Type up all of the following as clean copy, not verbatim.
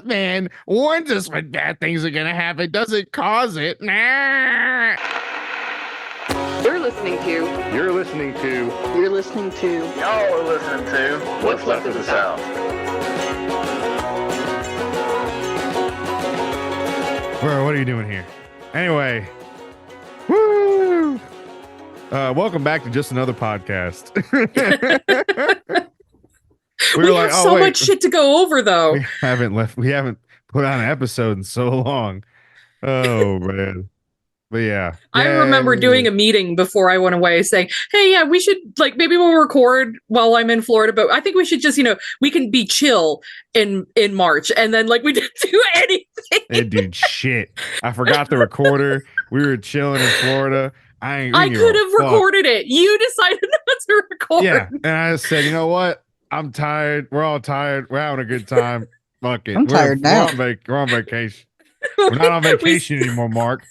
Mothman warns us when bad things are gonna happen. Doesn't cause it. Nah. You're listening to. You're listening to. You're listening to. Y'all are listening to What's Left of the South. Bro, what are you doing here? Anyway, woo! Welcome back to just another podcast. We have so much shit to go over, though. We haven't put on an episode in so long. Oh man. But yeah. I remember doing a meeting before I went away saying, hey, yeah, we should, like, maybe we'll record while I'm in Florida, but I think we should just, we can be chill in March. And then, like, we didn't do anything. It did shit. I forgot the recorder. We were chilling in Florida. I could have recorded it. You decided not to record. Yeah. And I said, you know what? I'm tired. We're all tired. We're having a good time. Fuck it. I'm tired now. We're on vacation. We're not on vacation anymore, Mark.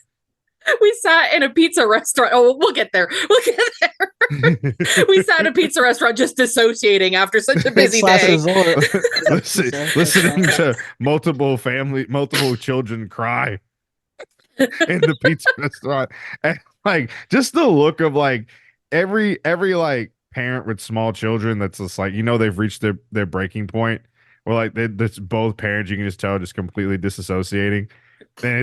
We sat in a pizza restaurant. Oh, we'll get there. We sat in a pizza restaurant just dissociating after such a busy day. Listening to multiple children cry in the pizza restaurant. And like just the look of like every like parent with small children that's just like, they've reached their breaking point. Or like that's both parents, you can just tell just completely disassociating. Bro,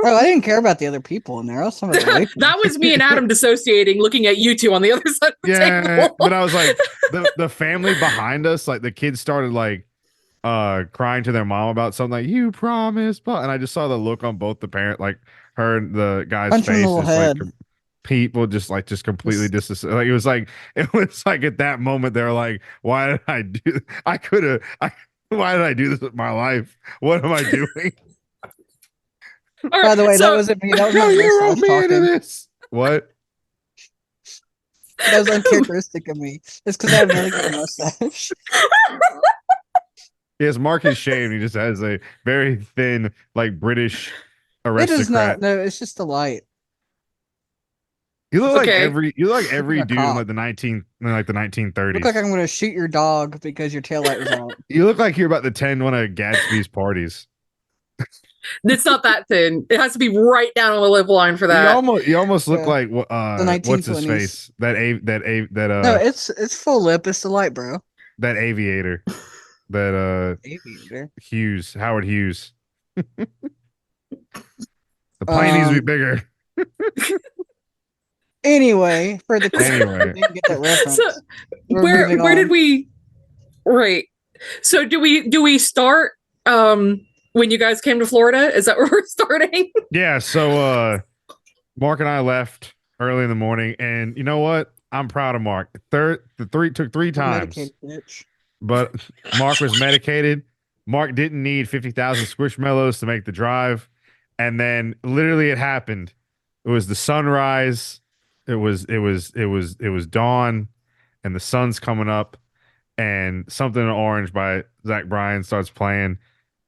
I didn't care about the other people in there. That was me and Adam dissociating, looking at you two on the other side of the table. But I was like, the family behind us, like the kids started like crying to their mom about something like, you promised, but and I just saw the look on both the parent, like her and the guy's face. Like people just completely disassociated. Like it was like at that moment they're like, why did I do why did I do this with my life? What am I doing? Right, by the way, that wasn't me. That was you wrote me into this. What? That was uncharacteristic of me. It's because I have a really good mustache. Yes, Mark is shaved. He just has a very thin, like British aristocrat. It is not. No, it's just a light. You look like every dude in like the 1930s. Look like I'm going to shoot your dog because your tail light was out. You look like you're about to attend one of Gatsby's parties. It's not that thin. It has to be right down on the lip line for that. You almost look like the 1920s. What's his face? That no, it's full lip. It's the light, bro. That aviator. That aviator. Hughes, Howard Hughes. The plane needs to be bigger. Anyway, for the anyway, didn't get that reference. So, where did we? Right. So do we start? When you guys came to Florida, is that where we're starting? Yeah. So Mark and I left early in the morning, and you know what? I'm proud of Mark. Took three times, but Mark was medicated. Mark didn't need 50,000 Squishmallows to make the drive, and then literally it happened. It was the sunrise. It was dawn, and the sun's coming up, and Something in Orange by Zach Bryan starts playing.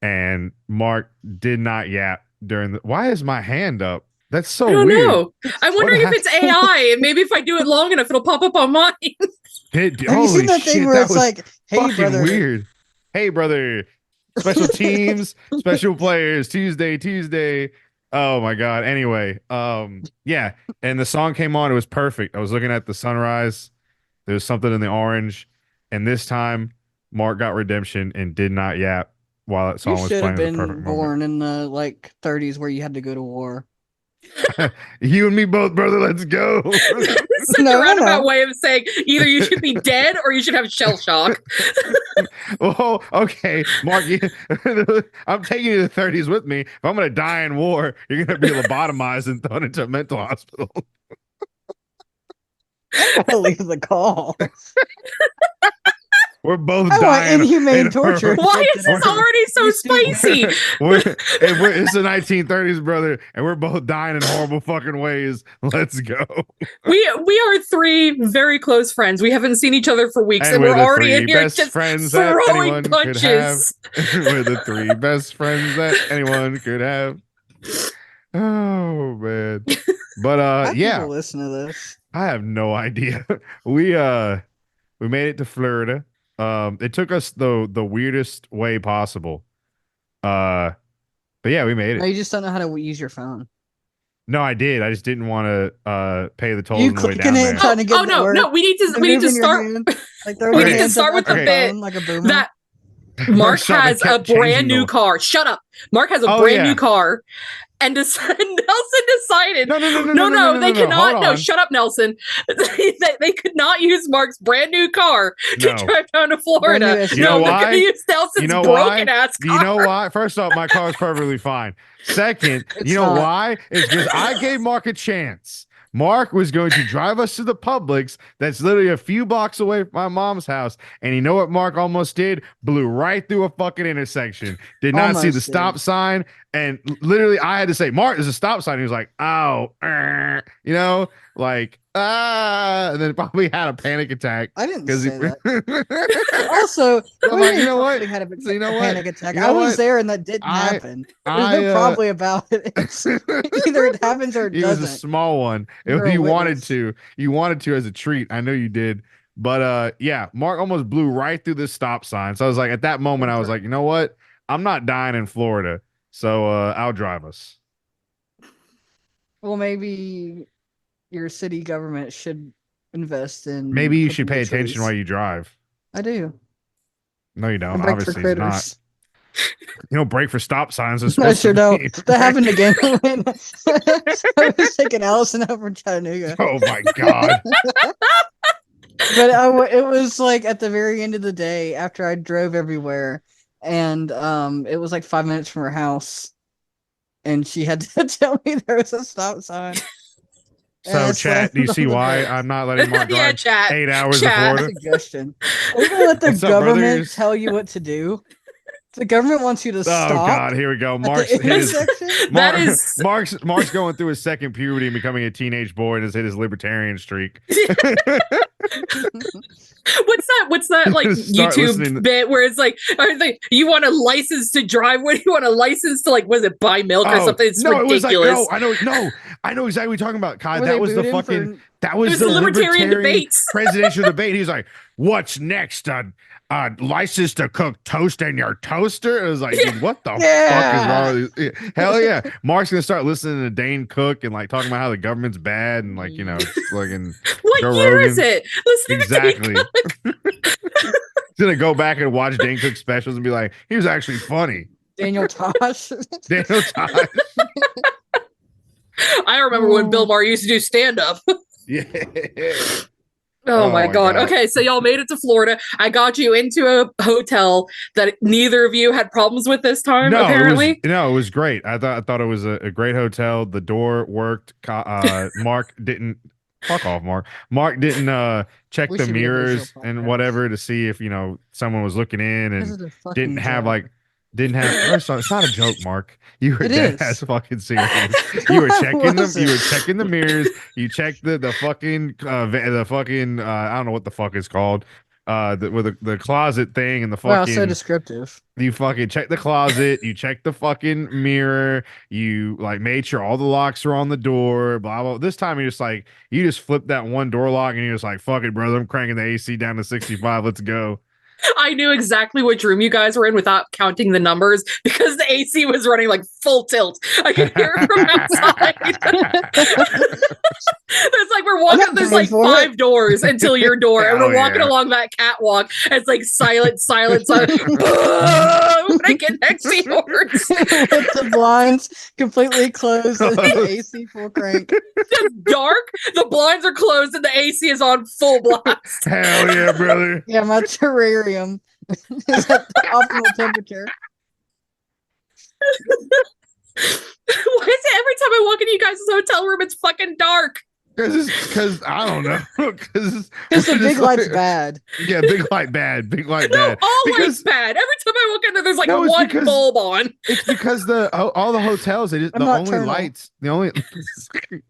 And Mark did not yap during the. Why is my hand up? That's so weird. I don't know. I'm wondering if it's AI, and maybe if I do it long enough, it'll pop up on mine. Have you seen that thing where it's like, "Hey, brother"? Weird. Hey, brother. Special teams, special players. Tuesday. Oh my god. Anyway, yeah. And the song came on. It was perfect. I was looking at the sunrise. There was Something in the Orange, and this time Mark got redemption and did not yap. While that song was playing, you should have been born in the 30s where you had to go to war. You and me both, brother. Let's go. Such a roundabout way of saying either you should be dead or you should have shell shock. Well, okay, Mark. I'm taking you to the 30s with me. If I'm going to die in war, you're going to be lobotomized and thrown into a mental hospital. I'll leave the call. We're both dying. Inhumane torture. Why is this already so spicy? It's the 1930s, brother, and we're both dying in horrible fucking ways. Let's go. We are three very close friends. We haven't seen each other for weeks, and we're already in here just throwing punches. We're the three best friends that anyone could have. Oh man. But yeah. Listen to this. I have no idea. We made it to Florida. It took us the weirdest way possible. But yeah, we made No, it. you just don't know how to use your phone. No, I did. I just didn't want to pay the tolls You on the way clicking down it, there. trying to get Oh it no, work. no, we need to Moving your start. hand, like throwing We your need to hands start up with at the Okay. bit phone like a boomer. that Mark Shut up, has I a kept changing brand new the- car. Shut up. Mark has a Oh, brand yeah. new car. And Nelson decided, No, they cannot. Hold No, on. shut up, Nelson. they could not use Mark's brand new car to No. drive down to Florida. Brand new You know No, they're why? going to use Nelson's You know broken why? ass car. You know why? First off, my car's perfectly fine. Second, It's you know not. why? It's because I gave Mark a chance. Mark was going to drive us to the Publix that's literally a few blocks away from my mom's house. And you know what Mark almost did? Blew right through a fucking intersection. Did not see the Almost stop did. sign. And literally, I had to say, Mark, there's a stop sign. He was like, oh, you know, like, and then probably had a panic attack. I didn't Because say he. that. Also, I'm like, you know what? Had a, So you know a what? panic attack. You know I was what? there, and that didn't I- happen. There's no I, probably about it. It's either it happens or it It was doesn't. a small one. You're If a you wanted witness. to, you wanted to as a treat. I know you did. But yeah, Mark almost blew right through this stop sign. So I was like, at that moment, I was like, you know what? I'm not dying in Florida. So I'll drive us. Well, maybe your city government should invest in. Maybe you should clipping pay the attention trees. while you drive. I do. No, you I don't. brake for Obviously, it's not. critters. You don't break for stop signs. It's No, I supposed sure to don't. be. That happened again when I was taking Allison over in Chattanooga. Oh my god. But it was like at the very end of the day after I drove everywhere, and it was like 5 minutes from her house, and she had to tell me there was a stop sign. So, And I chat, do you slammed see on the why brakes. I'm not letting Mark Yeah, drive chat. 8 hours Chat. to Florida? Suggestion. Are we gonna let the What's up, government brothers? tell you what to do? The government wants you to Oh stop god, here we go. at Mark's the hit his, intersection. That is- Mark's going through his second puberty and becoming a teenage boy and has hit his libertarian streak. What's that like Start listening YouTube to- bit where it's like, you want a license to drive? What do you want a license to, like, was it buy milk or something? It's no, ridiculous. it was like, I know exactly what you're talking about, Kai. Were That they was the booed him fucking for- that It was was the the libertarian debates. presidential debate. He was like, "What's next? License to cook toast in your toaster?" It was like, dude, what the fuck is wrong with these? Yeah, hell yeah. Mark's gonna start listening to Dane Cook and like talking about how the government's bad and like, you know, fucking What Joe year is Rogan. it? Listening exactly. to He's gonna go back and watch Dane Cook specials and be like, he was actually funny. Daniel Tosh. Daniel Tosh. I remember when Bill Maher used to do stand up. Yeah. Oh, Oh my my god. God. Okay, so y'all made it to Florida. I got you into a hotel that neither of you had problems with this time, apparently. It was great. I thought it was a great hotel. The door worked. Mark didn't fuck off, Mark. Mark didn't check We the should be a visual mirrors and podcast. whatever to see if, you know, someone was looking in This and is a fucking didn't have joke. like didn't have first off, it's not a joke, Mark. You were It dead is. ass fucking serious. You were checking them, you were wasn't. checking the mirrors, you checked the fucking the fucking I don't know what the fuck it's called. With the closet thing and the Wow, fucking so descriptive. you fucking check the closet, you check the fucking mirror, you like made sure all the locks are on the door, blah blah. This time you just flipped that one door lock and you're just like, fuck it, brother. I'm cranking the AC down to 65. Let's go. I knew exactly which room you guys were in without counting the numbers because the AC was running like full tilt. I could hear it from outside. It's like we're walking, not there's paying like for 5 doors until your door, and we're Hell walking yeah. along that catwalk. And it's like silent. When I get next to yours, With the blinds completely closed and the AC full crank. it's dark, the blinds are closed, and the AC is on full blast. Hell yeah, brother. Yeah, my terrarium is at the optimal temperature. Why is it every time I walk into you guys' hotel room, it's fucking dark? Because I don't know. Because Because the big light's bad. Yeah, big light bad. Big light No, bad. all Because light's bad. Every time I walk in there, there's like No, it's one because- bulb on. it's because all the hotels they just I'm the only nocturnal. lights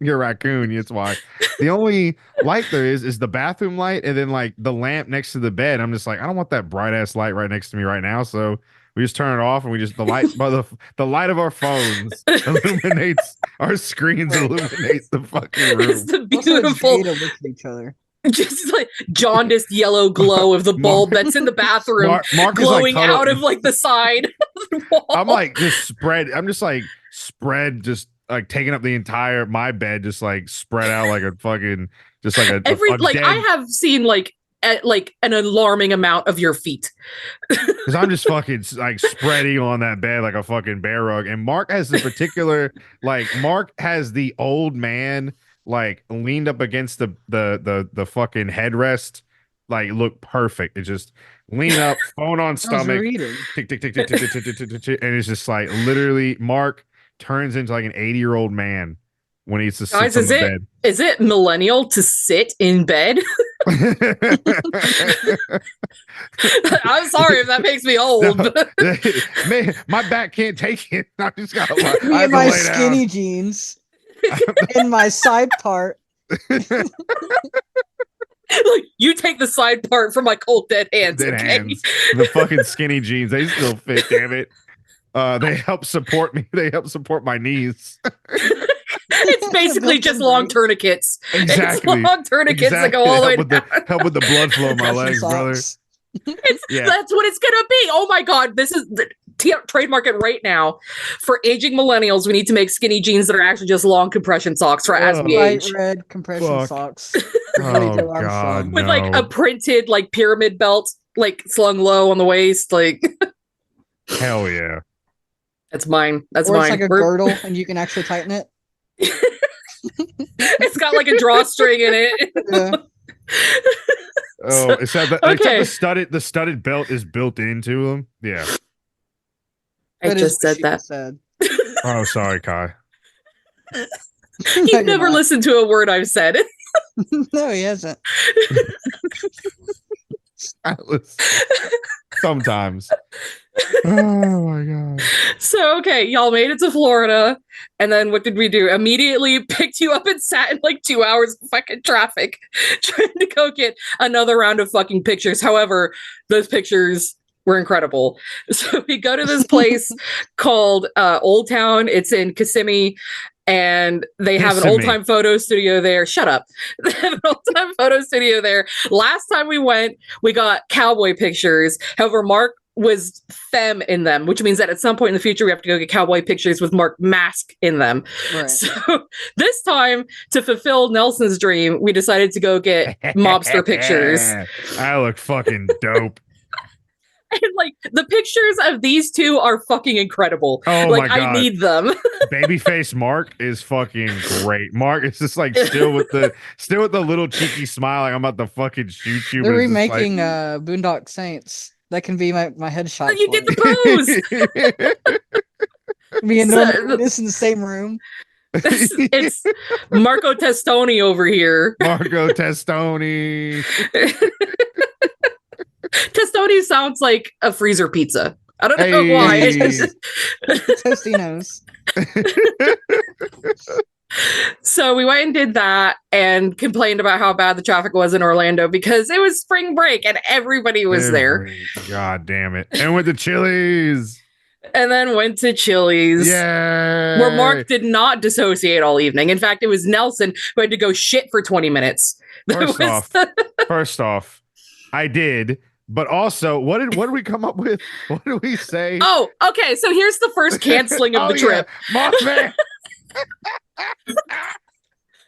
you're a raccoon. That's why the only light there is the bathroom light and then like the lamp next to the bed. I'm just like, I don't want that bright ass light right next to me right now. So we just turn it off and we just the light by the light of our phones illuminates our screens illuminates the fucking room. It's the Also, it's beautiful. gay to look at each other. just like jaundiced yellow glow of the bulb that's in the bathroom Mark glowing is like out of like the side of the wall. I'm like just spread. I'm just like spread, just like taking up the entire my bed, just like spread out like a fucking, just like a like dead, I have seen like an alarming amount of your feet. because I'm just fucking like spreading on that bed like a fucking bear rug. And Mark has the particular like Mark has the old man like leaned up against the fucking headrest, like look perfect. It just lean up, phone on I was stomach, reading. tick tick tick tick tick tick tick tick tick, tick, and it's just like literally Mark turns into like an 80-year-old man when he sits on Guys, the bed. is it millennial to sit in bed? I'm sorry if that makes me old. No, man, my back can't take it. I just got Me and my skinny jeans and my side part. Like, you take the side part from my cold dead hands. Dead okay? hands. The fucking skinny jeans, they still fit, damn it. They help support me. They help support my knees. It's basically just long tourniquets. Exactly. It's long tourniquets that go all the way down. Help with the blood flow in my legs, brother. Yeah. That's what it's gonna be. Oh my god, this is trademark it right now. For aging millennials, we need to make skinny jeans that are actually just long compression socks for as we Bright age. red compression Fuck. socks. Oh god, With no. like a printed like pyramid belt, like slung low on the waist. Like Hell yeah. that's mine. That's Or mine. it's like a girdle and you can actually tighten it. It's got like a drawstring in it. Yeah. Oh, except okay. the studded belt is built into them. Yeah. I That just is said what that. she said. Oh, sorry, Kai. You've never listened to a word I've said. No, he hasn't. Sometimes. Oh my god. So, okay, y'all made it to Florida. And then what did we do? Immediately picked you up and sat in like 2 hours of fucking traffic trying to go get another round of fucking pictures. However, those pictures were incredible. So we go to this place called Old Town. It's in Kissimmee. And they have an old time photo studio there. Shut up. They have an old time photo studio there. Last time we went, we got cowboy pictures. However, Mark was femme in them, which means that at some point in the future, we have to go get cowboy pictures with Mark Mask in them. Right. So this time, to fulfill Nelson's dream, we decided to go get mobster pictures. I look fucking dope. And like the pictures of these two are fucking incredible. Oh like my God. I need them. Babyface Mark is fucking great. Mark is just like still with the little cheeky smile, like I'm about to fucking shoot you. They're but it's just remaking Boondock Saints. That can be my headshot. You did the pose. Me and So- Norman this in the same room. It's Marco Testoni over here. Marco Testoni. Testoni sounds like a freezer pizza. I don't know Hey. why. Tostinos. So we went and did that and complained about how bad the traffic was in Orlando because it was spring break and everybody was there. God damn it. And with the Chili's. And then went to Chili's. Yeah. Where Mark did not dissociate all ening. In fact, it was Nelson who had to go shit for 20 minutes. First off, I did. But also, what did we come up with? What did we say? Oh, okay. So here's the first canceling of the trip. Mothman.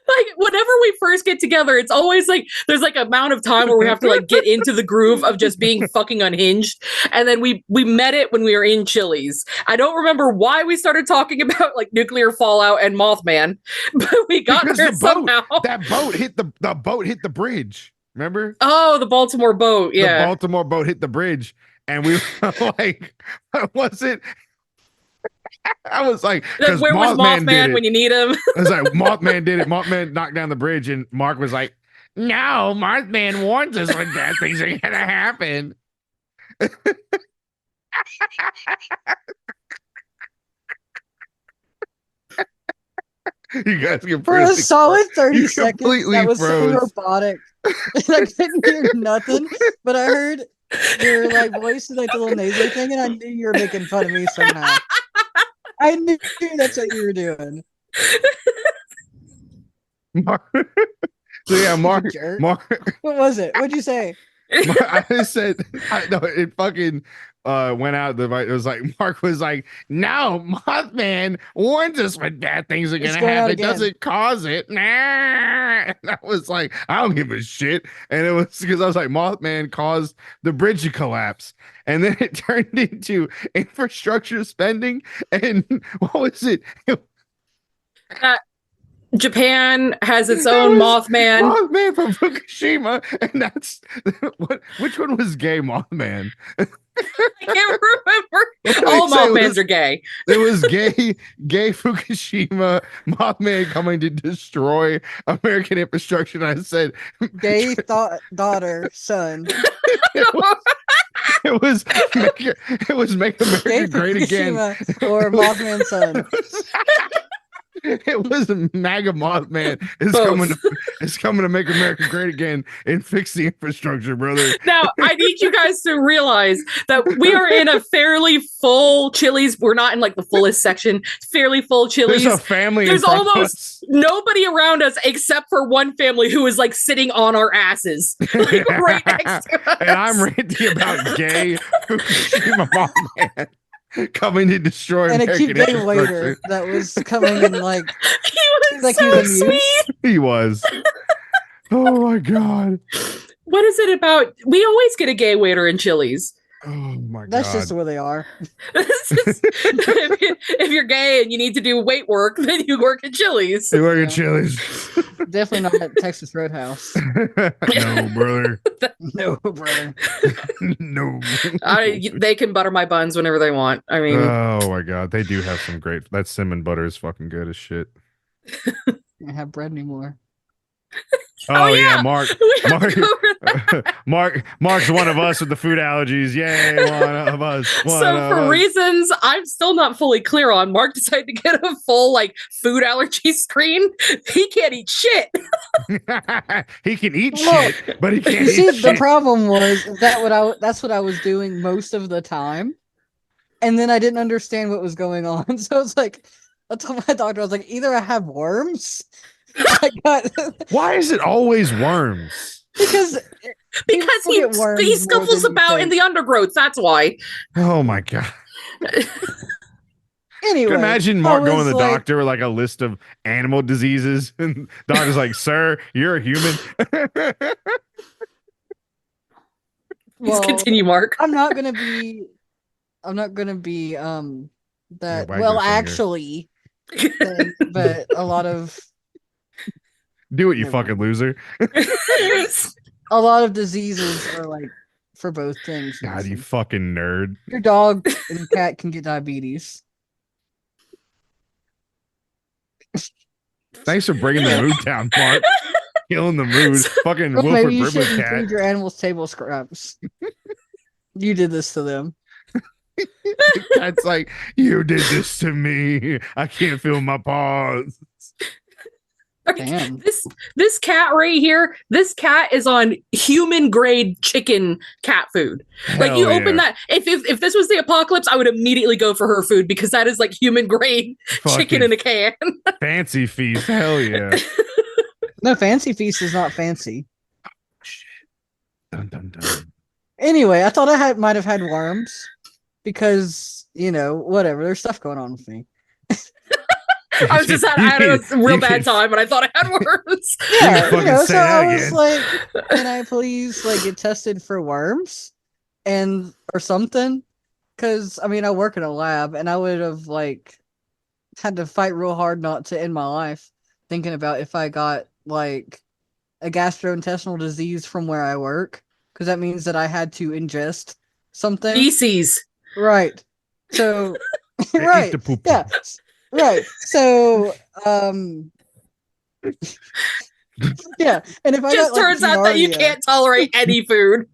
Like whenever we first get together, it's always like there's like amount of time where we have to like get into the groove of just being fucking unhinged. And then we met it when we were in Chili's. I don't remember why we started talking about like nuclear fallout and Mothman, but we got Because there the boat, somehow. that boat hit the boat hit the bridge. Remember? Oh, the Baltimore boat. Yeah. The Baltimore boat hit the bridge, and we were like, "Was it?" I was like, Like, where was Mothman when you need him? I was like, Mothman did it. Mothman knocked down the bridge, and Mark was like, "No, Mothman warns us when bad things are gonna happen." You guys can For a solid 30 seconds, completely that was so froze. robotic. And I couldn't hear nothing, but I heard your like voice and like the little nasally thing, and I knew you were making fun of me somehow. I knew that's what you were doing. Mark, So yeah, Mark, Jerk. Mark, What was it? What'd you say? I said, no, it fucking went out. It was like Mark was like, "No, Mothman warns us when bad things are It's gonna going out happen. It again. doesn't cause it." Nah. And I was like, "I don't give a shit." And it was because I was like, "Mothman caused the bridge to collapse," and then it turned into infrastructure spending. And what was it? Japan has its That own was Mothman. Mothman from Fukushima, and that's what. Which one was gay Mothman? I can't remember. What All did they say? Mothmans are gay. It was gay Fukushima Mothman coming to destroy American infrastructure. And I said, Gay daughter, son. it was make America Gay great again. Fukushima or Mothman son. It was MAGA Mothman is Both. coming to make America great again and fix the infrastructure, brother. Now, I need you guys to realize that we are in a fairly full Chili's. We're not in like the fullest section. Fairly full Chili's. There's a family. There's in front of almost us. nobody around us except for one family who is like sitting on our asses, like right next to us. And I'm ranting about gay Fukushima Mothman coming to destroy And a American cute day infrastructure. waiter that was coming and like He was like so he was amused. sweet. He was. Oh my god. What is it about? We always get a gay waiter in Chili's. Oh my that's god. just where they are. If you're gay and you need to do weight work, then you work at Chili's. They work Yeah. at Chili's. Definitely not at Texas Roadhouse. No, brother. No, brother. No. They can butter my buns whenever they want. I mean, Oh my god. They do have some great that cinnamon butter is fucking good as shit. Can't have bread anymore. Oh, yeah. yeah, Mark. we have Mark- to go over that. Mark's one of us with the food allergies. Yay, one of us. So for reasons I'm still not fully clear on, Mark decided to get a full like food allergy screen. He can't eat shit. he can eat Well, shit, but he can't You see, eat the shit. problem was that's what I was doing most of the time, and then I didn't understand what was going on. So it's like I told my doctor, I was like, either I have worms, I got Why is it always worms? because Because People get worms he more scuffles than you about in think. the undergrowth. That's why. Oh my god. anyway, Can you imagine I Mark going was to the like- doctor with like a list of animal diseases and doctor's like, "Sir, you're a human." Please Well, continue, Mark. I'm not gonna be that wag well your finger. actually, thing, but a lot of Do it, you Never fucking loser. diseases are like for both things. God, you Listen. fucking nerd. Your dog and your cat can get diabetes. Thanks for bringing the mood down, Mark. Killing the mood. Fucking Well, Wilford maybe you Brimley should cat. feed your animals table scraps. You did this to them. That's like, you did this to me. I can't feel my paws. Damn. This cat right here, this cat is on human grade chicken cat food. Like you Hell open yeah. that, if this was the apocalypse, I would immediately go for her food because that is like human grade chicken Fucking in a can. fancy feast. Hell yeah. No, Fancy Feast is not fancy. Dun, dun, dun. Anyway, I thought might have had worms because, whatever. There's stuff going on with me. I was just I had a real bad time, and I thought I had worms. Yeah, fucking say so that I was again. like, can I please like get tested for worms or something? Because I work in a lab, and I would have like had to fight real hard not to end my life thinking about if I got like a gastrointestinal disease from where I work, because that means that I had to ingest something. Feces. Right. So Eat right. the poop. Yeah. Right. So yeah. And if I Just got, like, turns out that you Giardia- can't tolerate any food.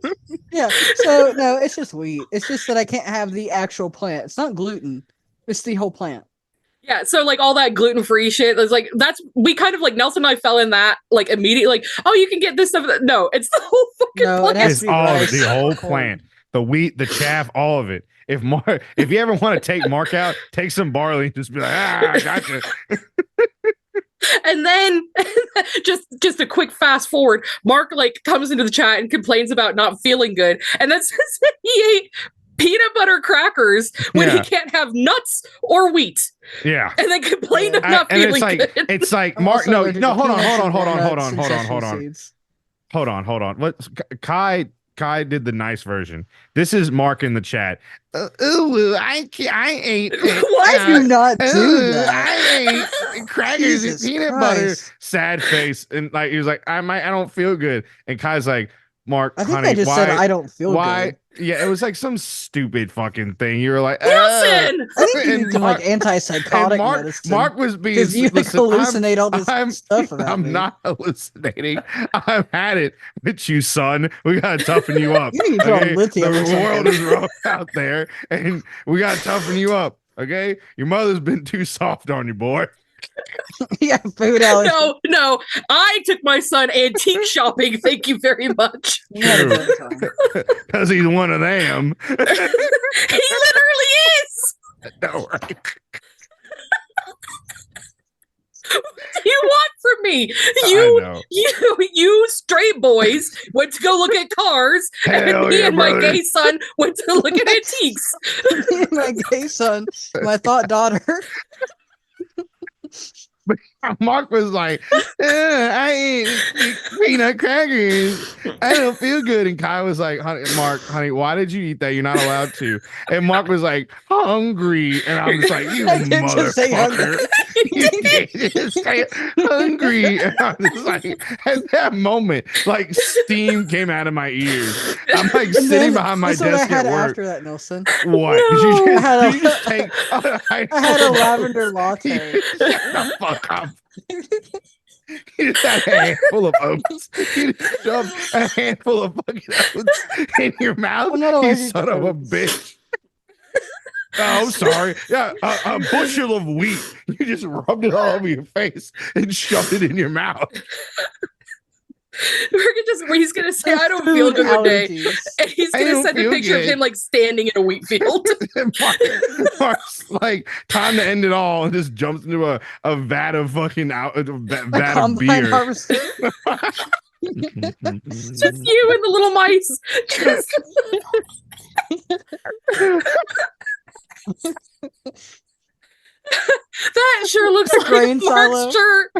Yeah. So no, it's just wheat. It's just that I can't have the actual plant. It's not gluten. It's the whole plant. Yeah, so like all that gluten-free shit is like we kind of like Nelson and I fell in that like immediately like, oh, you can get this stuff. No, it's the whole fucking No, it plant. has It's to be all of it, rice the whole or corn. plant. The wheat, the chaff, all of it. If you ever want to take Mark out, take some barley and just be like, I gotcha. And then just a quick fast forward, Mark like comes into the chat and complains about not feeling good, and then says that he ate peanut butter crackers when he can't have nuts or wheat. Yeah. And then complained of not and feeling good. it's like I'm Mark. also No, allergic no, to hold peanuts and on. walnuts and sesame seeds. Hold on. What Kai did the nice version. This is Mark in the chat. Ooh, I ate. Why do you not do that? I ate crackers and Jesus peanut Christ. butter. Sad face, and like he was like, I don't feel good. And Kai's like, Mark, I think honey, I just why? said I don't feel Why? good. Yeah, it was like some stupid fucking thing. You were like, Wilson! I think you And need some Mark- like antipsychotic Mark, medicine. Mark was being because you like, listen, hallucinate all this stuff about I'm me. not hallucinating. I've had it with you, son. We gotta toughen you up. You need to put on lithium or The world something. is rough out there, and we gotta toughen you up. Okay, your mother's been too soft on you, boy. Yeah, food allergy. No, I took my son antique shopping. Thank you very much. You had a good time. Because he's one of them. He literally is. No, right? What do you want from me? I know. You straight boys went to go look at cars, and Hell me yeah, and my brother. gay son went to look at antiques. Me and my gay son, my thought daughter. Mark was like, I ate peanut crackers. I don't feel good. And Kai was like, honey, why did you eat that? You're not allowed to. And Mark was like, hungry. And I'm just like, you I didn't just say motherfucker. hungry. You didn't just say hungry. And I'm just like, at that moment, like steam came out of my ears. I'm like And sitting then, behind my this is what I desk had at work. after that, Nelson. What? No. Did I had a- you just take I had a lavender latte. Shut the fuck up. You just had a handful of oats. You just shoved a handful of fucking oats in your mouth. I'm not You allergic to son of a oats. bitch. Oh, I'm sorry. Yeah, a bushel of wheat. You just rubbed it all over your face and shoved it in your mouth. He's gonna say, I don't feel Food good one day. allergies. And he's I gonna don't send a feel picture of good. him like standing in a wheat field. And Mark's like, time to end it all, and just jumps into a vat of fucking vat A of combine beer. harvester. Just you and the little mice. That sure looks like Grain silo. Mark's shirt.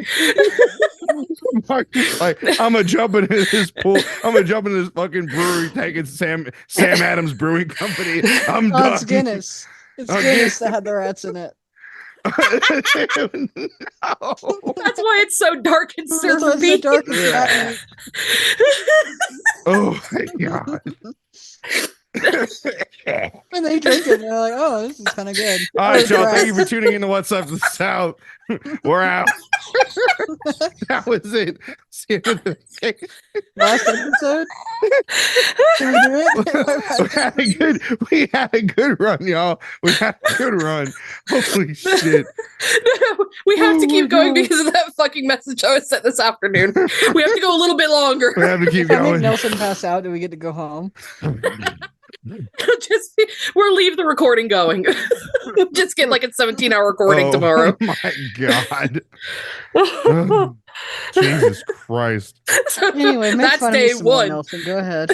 Mark's like, I'm gonna jump into this pool. I'm gonna jump into this fucking brewery, taking Sam Adams Brewing Company. I'm Oh, done. it's Guinness. It's Oh, Guinness that had the rats in it. No. That's why it's so dark and That's why it's so syrupy. dark and fat. Oh my god. And they drink it and they're like, oh, this is kind of good. All right, It's y'all. Thank you rats. for tuning in to What's Up to the South. We're out. That was it. See you in the Last episode? Can we do it? we had a good run, y'all. We had a good run. Holy shit. No, we have to Oh my keep going God. because of that fucking message I was sent this afternoon. We have to go a little bit longer. We have to keep If I make going. Nelson pass out, do we get to go home? We'll leave the recording going. Just get like a 17-hour recording tomorrow. Oh my god. Oh, Jesus Christ. So Anyway, make that's fun day of me some more, one. Nelson. Go ahead.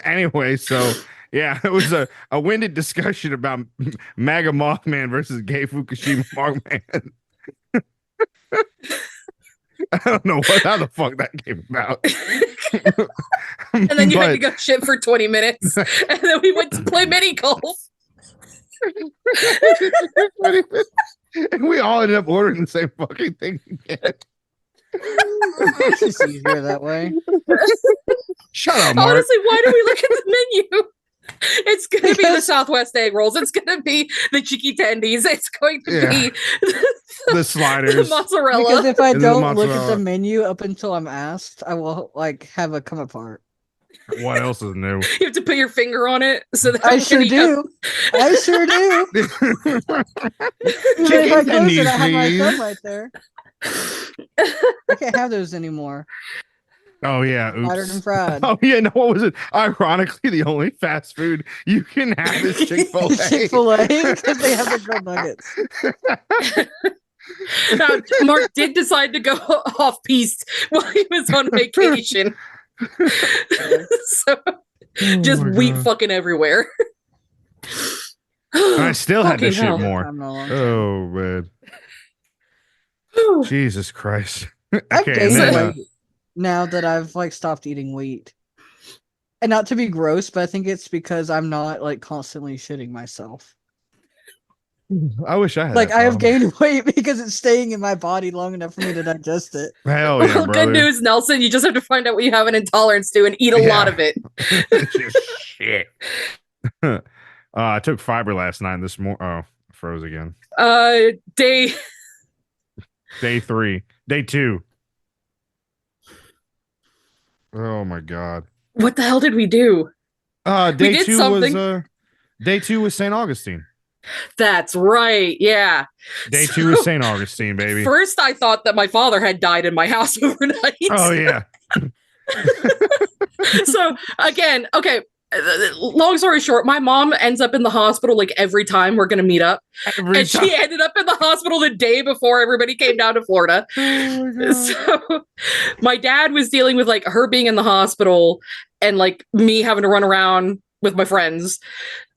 Anyway, so yeah, it was a winded discussion about MAGA Mothman versus gay Fukushima Markman. I don't know how the fuck that came about. And then you had to But- go shit for 20 minutes. And then we went to play mini golf. And we all ended up ordering the same fucking thing again. It's just easier that way. Shut up, Mark. Honestly, why do we look at the menu? It's going to be the Because- Southwest egg rolls. It's going to be the cheeky tendies. It's going to Yeah. be The the sliders. Because mozzarella. if I And then the don't look at mozzarella. the menu up until I'm asked, I will like have a come apart. What else is new? You have to put your finger on it. So that I when sure you go- do. I sure do. Even if Chicken I close it, tendies, I have my please. thumb right there. I can't have those anymore. Oh yeah, Flattered and oops. fried. Oh yeah, no, what was it? Ironically, the only fast food you can have is Chick-fil-A. Chick-fil-A because they have the grilled nuggets. Now, Mark did decide to go off piste while he was on vacation. So just my wheat God. fucking everywhere. I still had to Fucking shit hell. more. I'm no longer- Oh man, Jesus Christ. I've Okay, gained and then, weight now that I've like stopped eating wheat. And not to be gross, but I think it's because I'm not like constantly shitting myself. I wish I had Like that I have problem. gained weight because it's staying in my body long enough for me to digest it. Hell yeah, Well, brother. good news, Nelson. You just have to find out what you have an intolerance to and eat a lot Yeah. of it. Just shit. I took fiber last night. This morning, I froze again. Day Day 3, day 2. Oh my God. What the hell did we do? Day did 2 something. was day 2 was St. Augustine. That's right. Yeah. Day 2 was St. Augustine, baby. First, I thought that my father had died in my house overnight. Oh yeah. So again, okay. Long story short, my mom ends up in the hospital like every time we're going to meet up. Every And time. she ended up in the hospital the day before everybody came down to Florida. Oh my God. So my dad was dealing with like her being in the hospital and like me having to run around with my friends.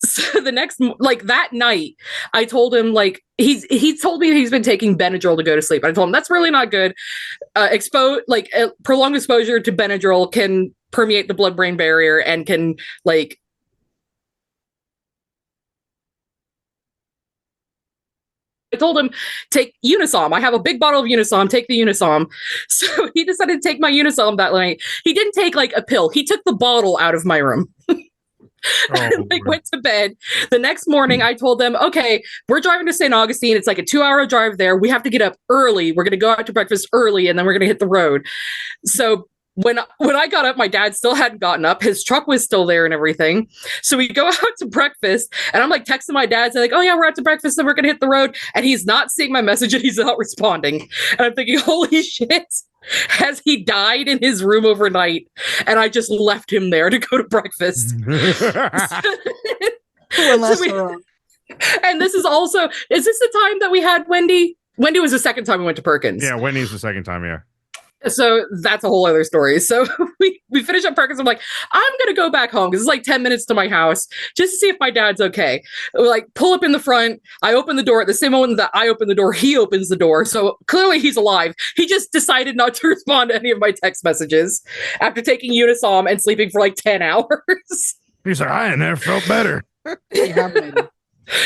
So the next, like that night, I told him like he told me he's been taking Benadryl to go to sleep. I told him that's really not good. Prolonged exposure to Benadryl can permeate the blood-brain barrier and can like I told him, take Unisom. I have a big bottle of Unisom. Take the Unisom. So he decided to take my Unisom that night. He didn't take like a pill. He took the bottle out of my room. Oh, Like went to bed. The next morning, I told them, okay, we're driving to St. Augustine. It's like a 2-hour drive there. We have to get up early. We're going to go out to breakfast early, and then we're going to hit the road. So when I got up, my dad still hadn't gotten up. His truck was still there and everything. So we go out to breakfast, and I'm like texting my dad, saying like, oh yeah, we're out to breakfast, and we're going to hit the road. And he's not seeing my message, and he's not responding. And I'm thinking, holy shit. Has he died in his room overnight? And I just left him there to go to breakfast. One last So we- hurrah. And this is also, is this the time that we had Wendy? Wendy was the second time we went to Perkins. Yeah, Wendy's the second time, yeah. So that's a whole other story. So we finish up Perkins. I'm like, I'm going to go back home because it's like 10 minutes to my house just to see if my dad's okay. We like pull up in the front. I open the door. At the same moment that I open the door, he opens the door. So clearly he's alive. He just decided not to respond to any of my text messages after taking Unisom and sleeping for like 10 hours. He's like, I never felt better. You have made it.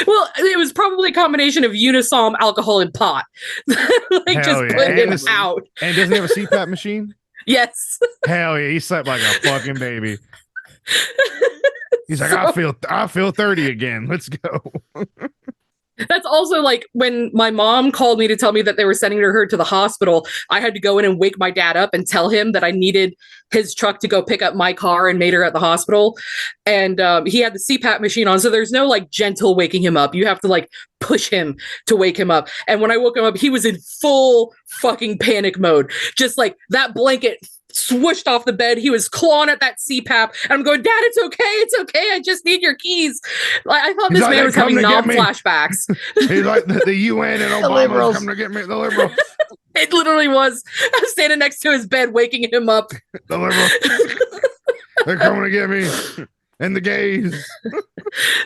Well, it was probably a combination of Unisom, alcohol, and pot. Like Hell just yeah. put him And- out. And doesn't he have a CPAP machine? Yes. Hell yeah, he slept like a fucking baby. He's like, I feel 30 again. Let's go. That's also like when my mom called me to tell me that they were sending her to the hospital. I had to go in and wake my dad up and tell him that I needed his truck to go pick up my car and made her at the hospital. And he had the CPAP machine on. So there's no like gentle waking him up. You have to like push him to wake him up. And when I woke him up, he was in full fucking panic mode. Just like that blanket swooshed off the bed. He was clawing at that CPAP. And I'm going, Dad, it's okay. It's okay. I just need your keys. Like, I thought He's this like, man "They was come having to get knob me." flashbacks. He's like, the UN and Obama liberals. come to get me. The liberals. It literally was. I was standing next to his bed, waking him up. The liberals. They're coming to get me. And the gays.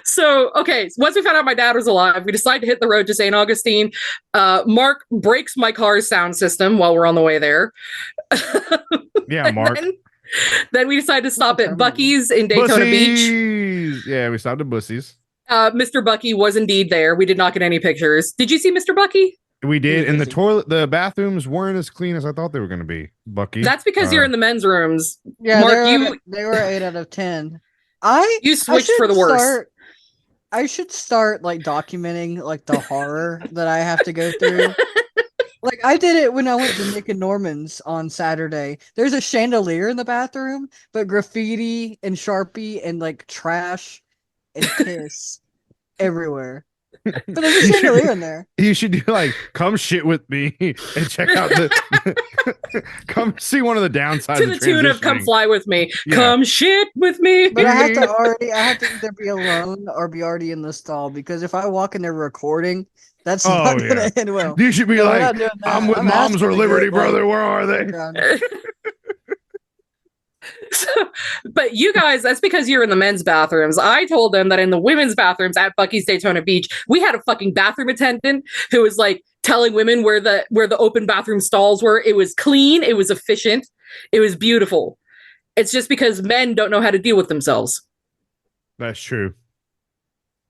So, okay, once we found out my dad was alive, we decided to hit the road to St. Augustine. Mark breaks my car's sound system while we're on the way there. Yeah, Mark. Then we decided to stop at Bucky's in Daytona Beach. Bussies. Yeah, we stopped at Bussies. Mr. Bucky was indeed there. We did not get any pictures. Did you see Mr. Bucky? We did, and the busy. the bathrooms weren't as clean as I thought they were going to be. Bucky. That's because you're in the men's rooms. Yeah, Mark, they were 8 out of 10. You I switched should for the worst. I should start like documenting like the horror that I have to go through. Like I did it when I went to Nick and Norman's on Saturday. There's a chandelier in the bathroom, but graffiti and Sharpie and like trash and piss everywhere. But there's a chandelier in there. You should do like, come shit with me and check out the. Come see one of the downsides To the tune of "Come Fly with Me," come shit with me. But I have to either be alone or be already in the stall, because if I walk in there recording, that's not gonna end well. You should be like, I'm with Moms for Liberty, brother. Where are they? So, but you guys, that's because you're in the men's bathrooms. I told them that in the women's bathrooms at Buc-ee's Daytona Beach, we had a fucking bathroom attendant who was like telling women where the open bathroom stalls were. It was clean, it was efficient, it was beautiful. It's just because men don't know how to deal with themselves. That's true.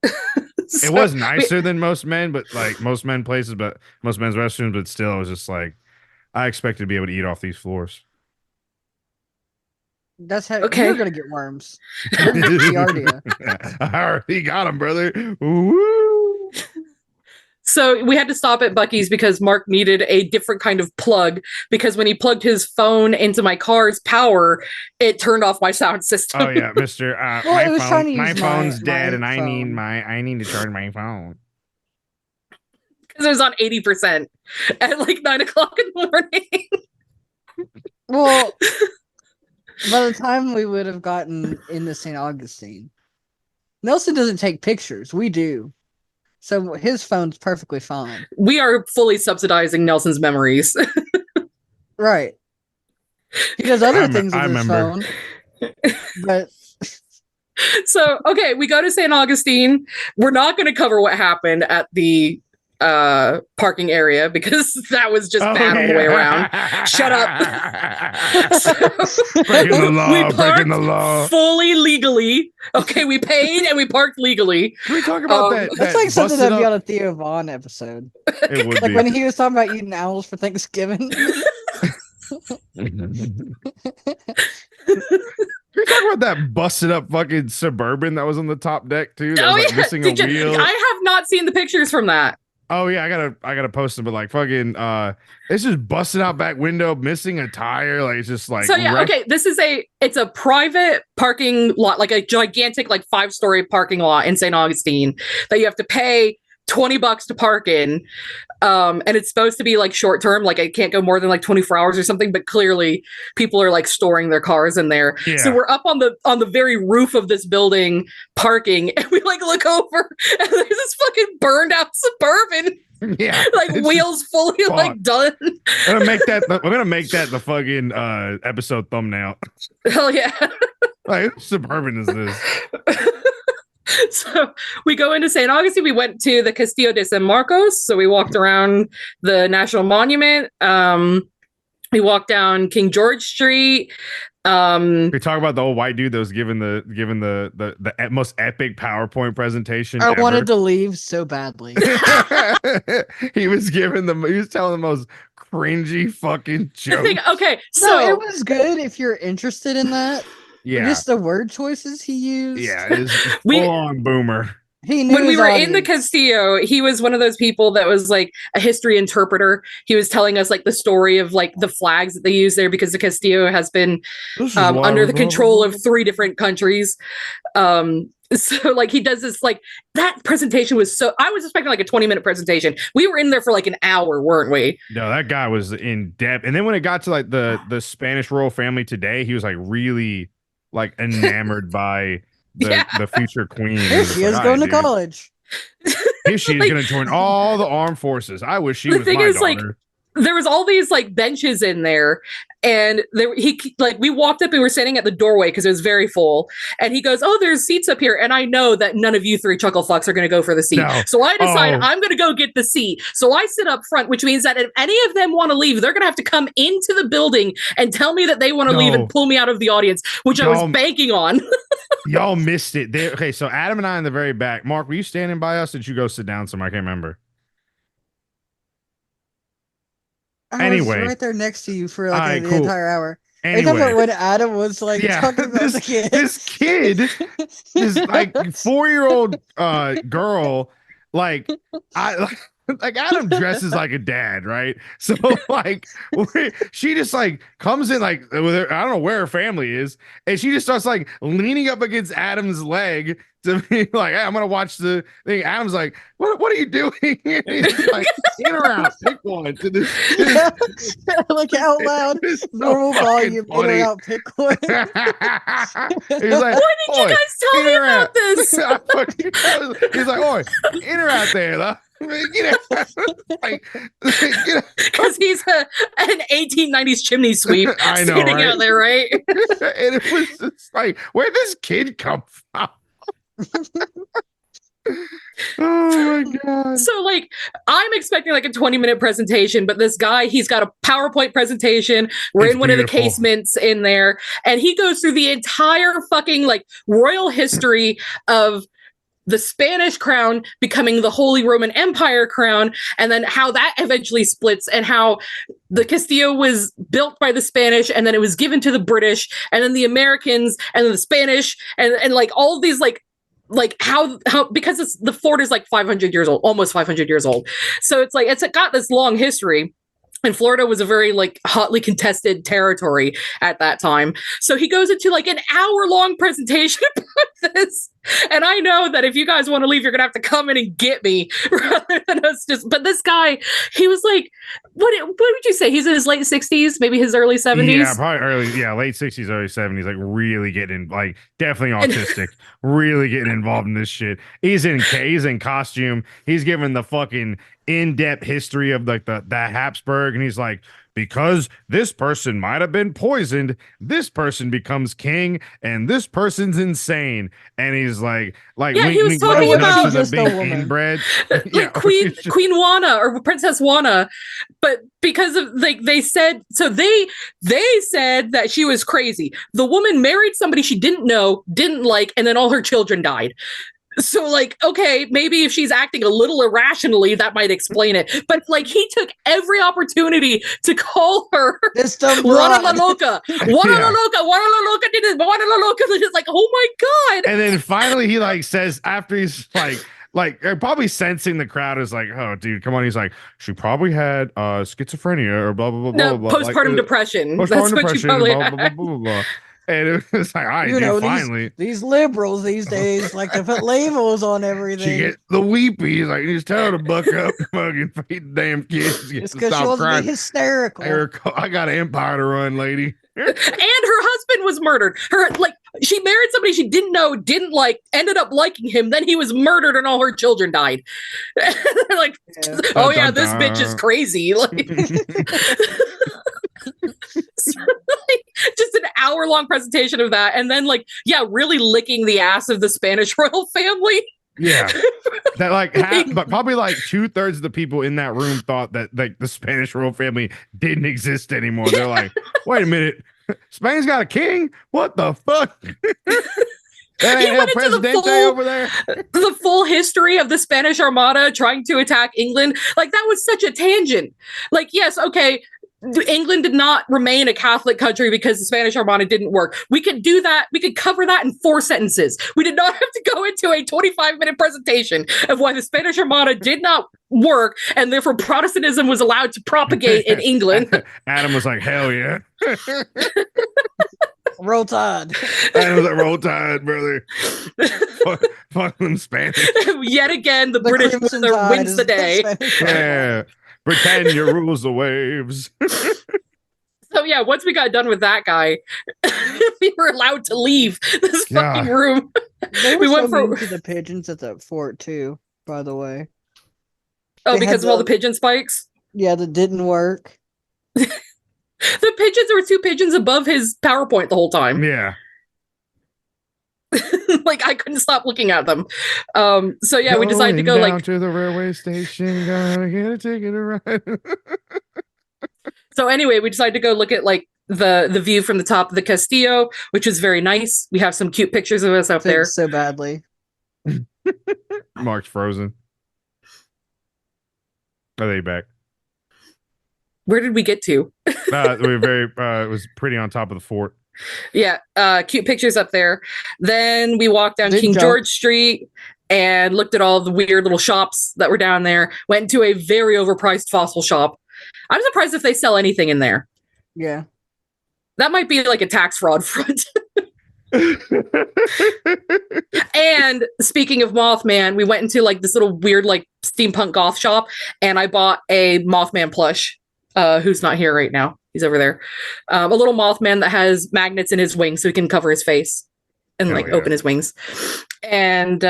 So, it was nicer than most men, but like most men places, but most men's restrooms, but still, it was just like, I expected to be able to eat off these floors. That's how you're gonna get worms. I already got them, brother. Woo. So we had to stop at Buc-ee's because Mark needed a different kind of plug, because when he plugged his phone into my car's power, it turned off my sound system. Oh yeah, Mister. My phone's dead, and I need to charge my phone because it was on 80% at like 9 o'clock in the morning. Well, by the time we would have gotten into St. Augustine, Nelson doesn't take pictures. We do. So his phone's perfectly fine. We are fully subsidizing Nelson's memories. Right. He does other things with his phone. But so, okay, we go to St. Augustine. We're not going to cover what happened at the parking area because that was just bad all the way around. Shut up. Breaking the law. Fully legally. Okay, we paid and we parked legally. Can we talk about that? That's like something that'd be on a Theo Vaughn episode. It would like be. when he was talking about eating owls for Thanksgiving. Can we talk about that busted up fucking Suburban that was on the top deck too? That was, like, missing a wheel. I have not seen the pictures from that. Oh yeah, I gotta post them, but like fucking it's just busted out back window, missing a tire, like it's just like so yeah, okay. This is it's a private parking lot, like a gigantic, like 5-story parking lot in St. Augustine that you have to pay $20 to park in. And it's supposed to be like short term, like it can't go more than like 24 hours or something, but clearly people are like storing their cars in there. Yeah. So we're up on the very roof of this building parking, and we like look over and there's this fucking burned out Suburban. Yeah. Like wheels fully like done. We're gonna make that the fucking episode thumbnail. Hell yeah. Like, what Suburban is this? So we go into St. Augustine. We went to the Castillo de San Marcos. So we walked around the National Monument. We walked down King George Street. We talk about the old white dude that was given the most epic PowerPoint presentation. I wanted to leave so badly. He was telling the most cringy fucking joke. Okay, so no, it was good if you're interested in that. Yeah, just the word choices he used. Yeah, it's full on boomer. When we were in the Castillo, he was one of those people that was like a history interpreter. He was telling us like the story of like the flags that they use there, because the Castillo has been under the control of 3 different countries. So like he does this, like that presentation was I was expecting like a 20-minute presentation. We were in there for like an hour, weren't we? No, that guy was in depth. And then when it got to like the Spanish royal family today, he was like really like enamored by the future queen. Here she is going to college. Here she is going to join all the armed forces. I wish she was my daughter. Like, there was all these like benches in there, and we walked up and we were standing at the doorway because it was very full, and he goes, "Oh, there's seats up here," and I know that none of you 3 chuckle fucks are going to go for the seat, so I decide I'm going to go get the seat. So I sit up front, which means that if any of them want to leave, they're going to have to come into the building and tell me that they want to leave and pull me out of the audience, which I was banking on. Y'all missed it. Okay, so Adam and I in the very back. Mark, were you standing by us? Or did you go sit down somewhere? I can't remember. I was right there next to you for like the entire hour. Anyway, when Adam was like talking about the kid. This kid, this like 4-year-old girl, like Adam dresses like a dad, right? So like she just like comes in like with her, I don't know where her family is, and she just starts like leaning up against Adam's leg to be like, hey, I'm gonna watch the thing. Adam's like, what are you doing? He's like, in or out, pick one. To this, Like out loud, it's normal so volume, in funny. or out, pick one. He's like, Why did you guys tell me about this? He's like, "Oi, in or out there, though." Get out. Like, get out. Because he's an 1890s chimney sweep I know, standing right? out there, right? And it was just like, where'd this kid come from? Oh my god. So like I'm expecting like a 20-minute presentation, but this guy, he's got a PowerPoint presentation. We're It's in one of the beautiful. casements in there, and he goes through the entire fucking like royal history of the Spanish crown becoming the Holy Roman Empire crown, and then how that eventually splits, and how the Castillo was built by the Spanish, and then it was given to the British, and then the Americans, and then the Spanish, and like all of these like how because the fort is like 500 years old, almost 500 years old. So it's like it's got this long history. And Florida was a very like hotly contested territory at that time. So he goes into like an hour-long presentation about this. And I know that if you guys want to leave, you're gonna have to come in and get me rather than us just. But this guy, he was like, what would you say? He's in his late 60s, maybe his early 70s. Yeah, probably late 60s, early 70s, like really getting like definitely autistic, really getting involved in this shit. He's in costume. He's giving the fucking in-depth history of like the Habsburg, and he's like, because this person might have been poisoned, this person becomes king, and this person's insane. And he's like Yeah, he was talking about just a being woman. inbred. like Yeah, Queen it's just- Queen Juana or Princess Juana, but because of like they said they said that she was crazy. The woman married somebody she didn't know, didn't like, and then all her children died. So like, okay, maybe if she's acting a little irrationally, that might explain it. But like, he took every opportunity to call her This dumb Juana la broad. Loca, Juana la Loca, Juana la Loca did this, Juana la Loca. It's like, oh my god. And then finally he like says, after he's like probably sensing the crowd is like, oh dude, come on. He's like, she probably had schizophrenia or blah blah blah No, blah blah. postpartum like, depression. postpartum That's what you depression, probably blah, blah, had. blah, blah, blah, blah. And it was like, all right, You dude, know, finally. these liberals these days like to put labels on everything. She get the weepy. He's like, just tell her to buck up, fucking feed the damn kids. It's because she wants to be hysterical. Eric, I got an empire to run, lady. And her husband was murdered. She married somebody she didn't know, didn't like, ended up liking him. Then he was murdered, and all her children died. They're like, Yeah. oh Dun, yeah, dun, this bitch is dun. crazy. Like, just an hour-long presentation of that, and then like, yeah, really licking the ass of the Spanish royal family. Yeah, that like but probably like 2/3 of the people in that room thought that like the Spanish royal family didn't exist anymore. They're like, wait a minute, Spain's got a king? What the fuck? That He ain't El went into the Presidente full- over there. The full history of the Spanish Armada trying to attack England, like that was such a tangent. Like, yes, okay, England did not remain a Catholic country because the Spanish Armada didn't work. We could do that. We could cover that in 4 sentences. We did not have to go into a 25-minute presentation of why the Spanish Armada did not work, and therefore Protestantism was allowed to propagate in England. Adam was like, hell yeah. Roll Tide. Adam was like, roll tide, brother. Fuck them Spanish. Yet again, the The British Crimson winner Tide wins is the day. Spanish. Yeah. Britannia rules the waves. So yeah, once we got done with that guy, we were allowed to leave this God. fucking room. They We were went so for- mean to the pigeons at the fort too, by the way. Oh, They because had of all the the- pigeon spikes? Yeah, that didn't work. The pigeons, there were 2 pigeons above his PowerPoint the whole time. Yeah. Like, I couldn't stop looking at them. So yeah, we decided to go Going down like, to the railway station, gonna get a ticket to ride. so anyway, we decided to go look at like the view from the top of the Castillo, which is very nice. We have some cute pictures of us up there. Thanks so badly. Mark's frozen. Are they back? Where did we get to? We were very. It was pretty on top of the fort. Yeah, cute pictures up there. Then we walked down Didn't King jump. George Street and looked at all the weird little shops that were down there. Went into a very overpriced fossil shop. I'm surprised if they sell anything in there. Yeah. That might be like a tax fraud front. And speaking of Mothman, we went into like this little weird like steampunk goth shop, and I bought a Mothman plush. Who's not here right now? He's over there. A little Mothman that has magnets in his wings, so he can cover his face and like open his wings. And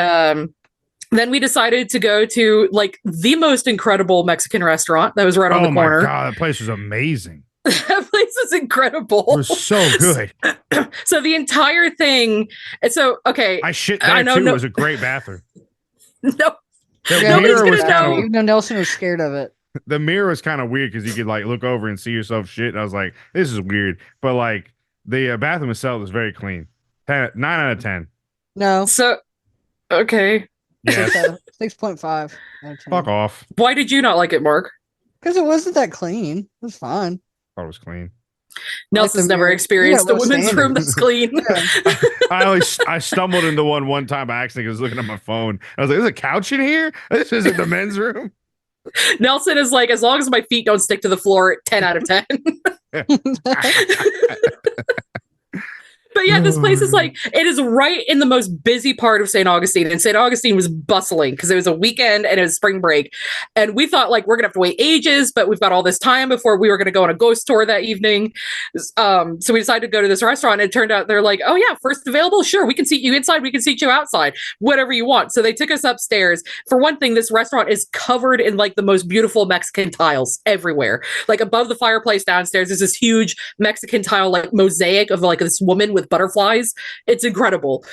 then we decided to go to like the most incredible Mexican restaurant that was right on the corner. Oh my god, that place was amazing. That place was incredible. It was so good. So the entire thing. And so okay, I shit there too. It was a great bathroom. No, The Yeah, mirror was gonna know. even though Nelson was scared of it. The mirror was kind of weird because you could like look over and see yourself shit. And I was like, this is weird. But like the bathroom itself was very clean. 9 out of 10. No, so okay. Yes. 6.5. Fuck off. Why did you not like it, Mark? Because it wasn't that clean. It was fine. Thought it was clean. Nelson's never mirror. experienced Yeah, a low women's standard. room that's clean. I stumbled into one time by accident because I was looking at my phone. I was like, there's a couch in here? This isn't the men's room. Nelson is like, as long as my feet don't stick to the floor, 10 out of 10. But yeah, this place is like, it is right in the most busy part of St. Augustine. And St. Augustine was bustling because it was a weekend and it was spring break. And we thought like, we're going to have to wait ages, but we've got all this time before we were going to go on a ghost tour that evening. So we decided to go to this restaurant. And it turned out they're like, oh yeah, first available. Sure. We can seat you inside. We can seat you outside, whatever you want. So they took us upstairs. For one thing, this restaurant is covered in like the most beautiful Mexican tiles everywhere. Like above the fireplace downstairs is this huge Mexican tile, like mosaic of like this woman with butterflies. It's incredible.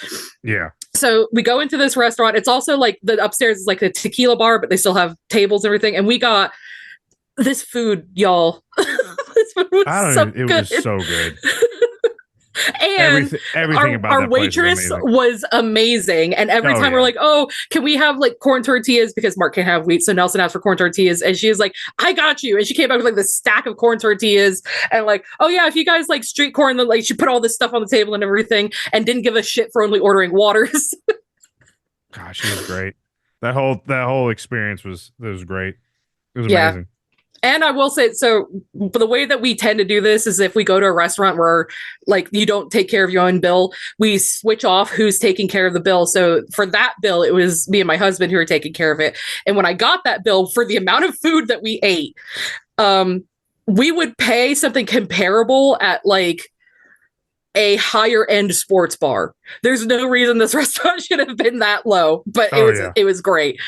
Yeah. So we go into this restaurant. It's also like the upstairs is like a tequila bar, but they still have tables and everything. And we got this food, y'all. This food was so it good. was so good. And Everything about our that place waitress was was amazing. And every time we're like, oh, can we have like corn tortillas? Because Mark can't have wheat. So Nelson asked for corn tortillas. And she was like, I got you. And she came back with like this stack of corn tortillas. And like, oh yeah, if you guys like street corn, then like she put all this stuff on the table and everything and didn't give a shit for only ordering waters. Gosh, she was great. That whole experience was great. It was Yeah. amazing. And I will say, so the way that we tend to do this is if we go to a restaurant where like you don't take care of your own bill, we switch off who's taking care of the bill. So for that bill, it was me and my husband who were taking care of it. And when I got that bill for the amount of food that we ate, we would pay something comparable at like a higher end sports bar. There's no reason this restaurant should have been that low, but it was great.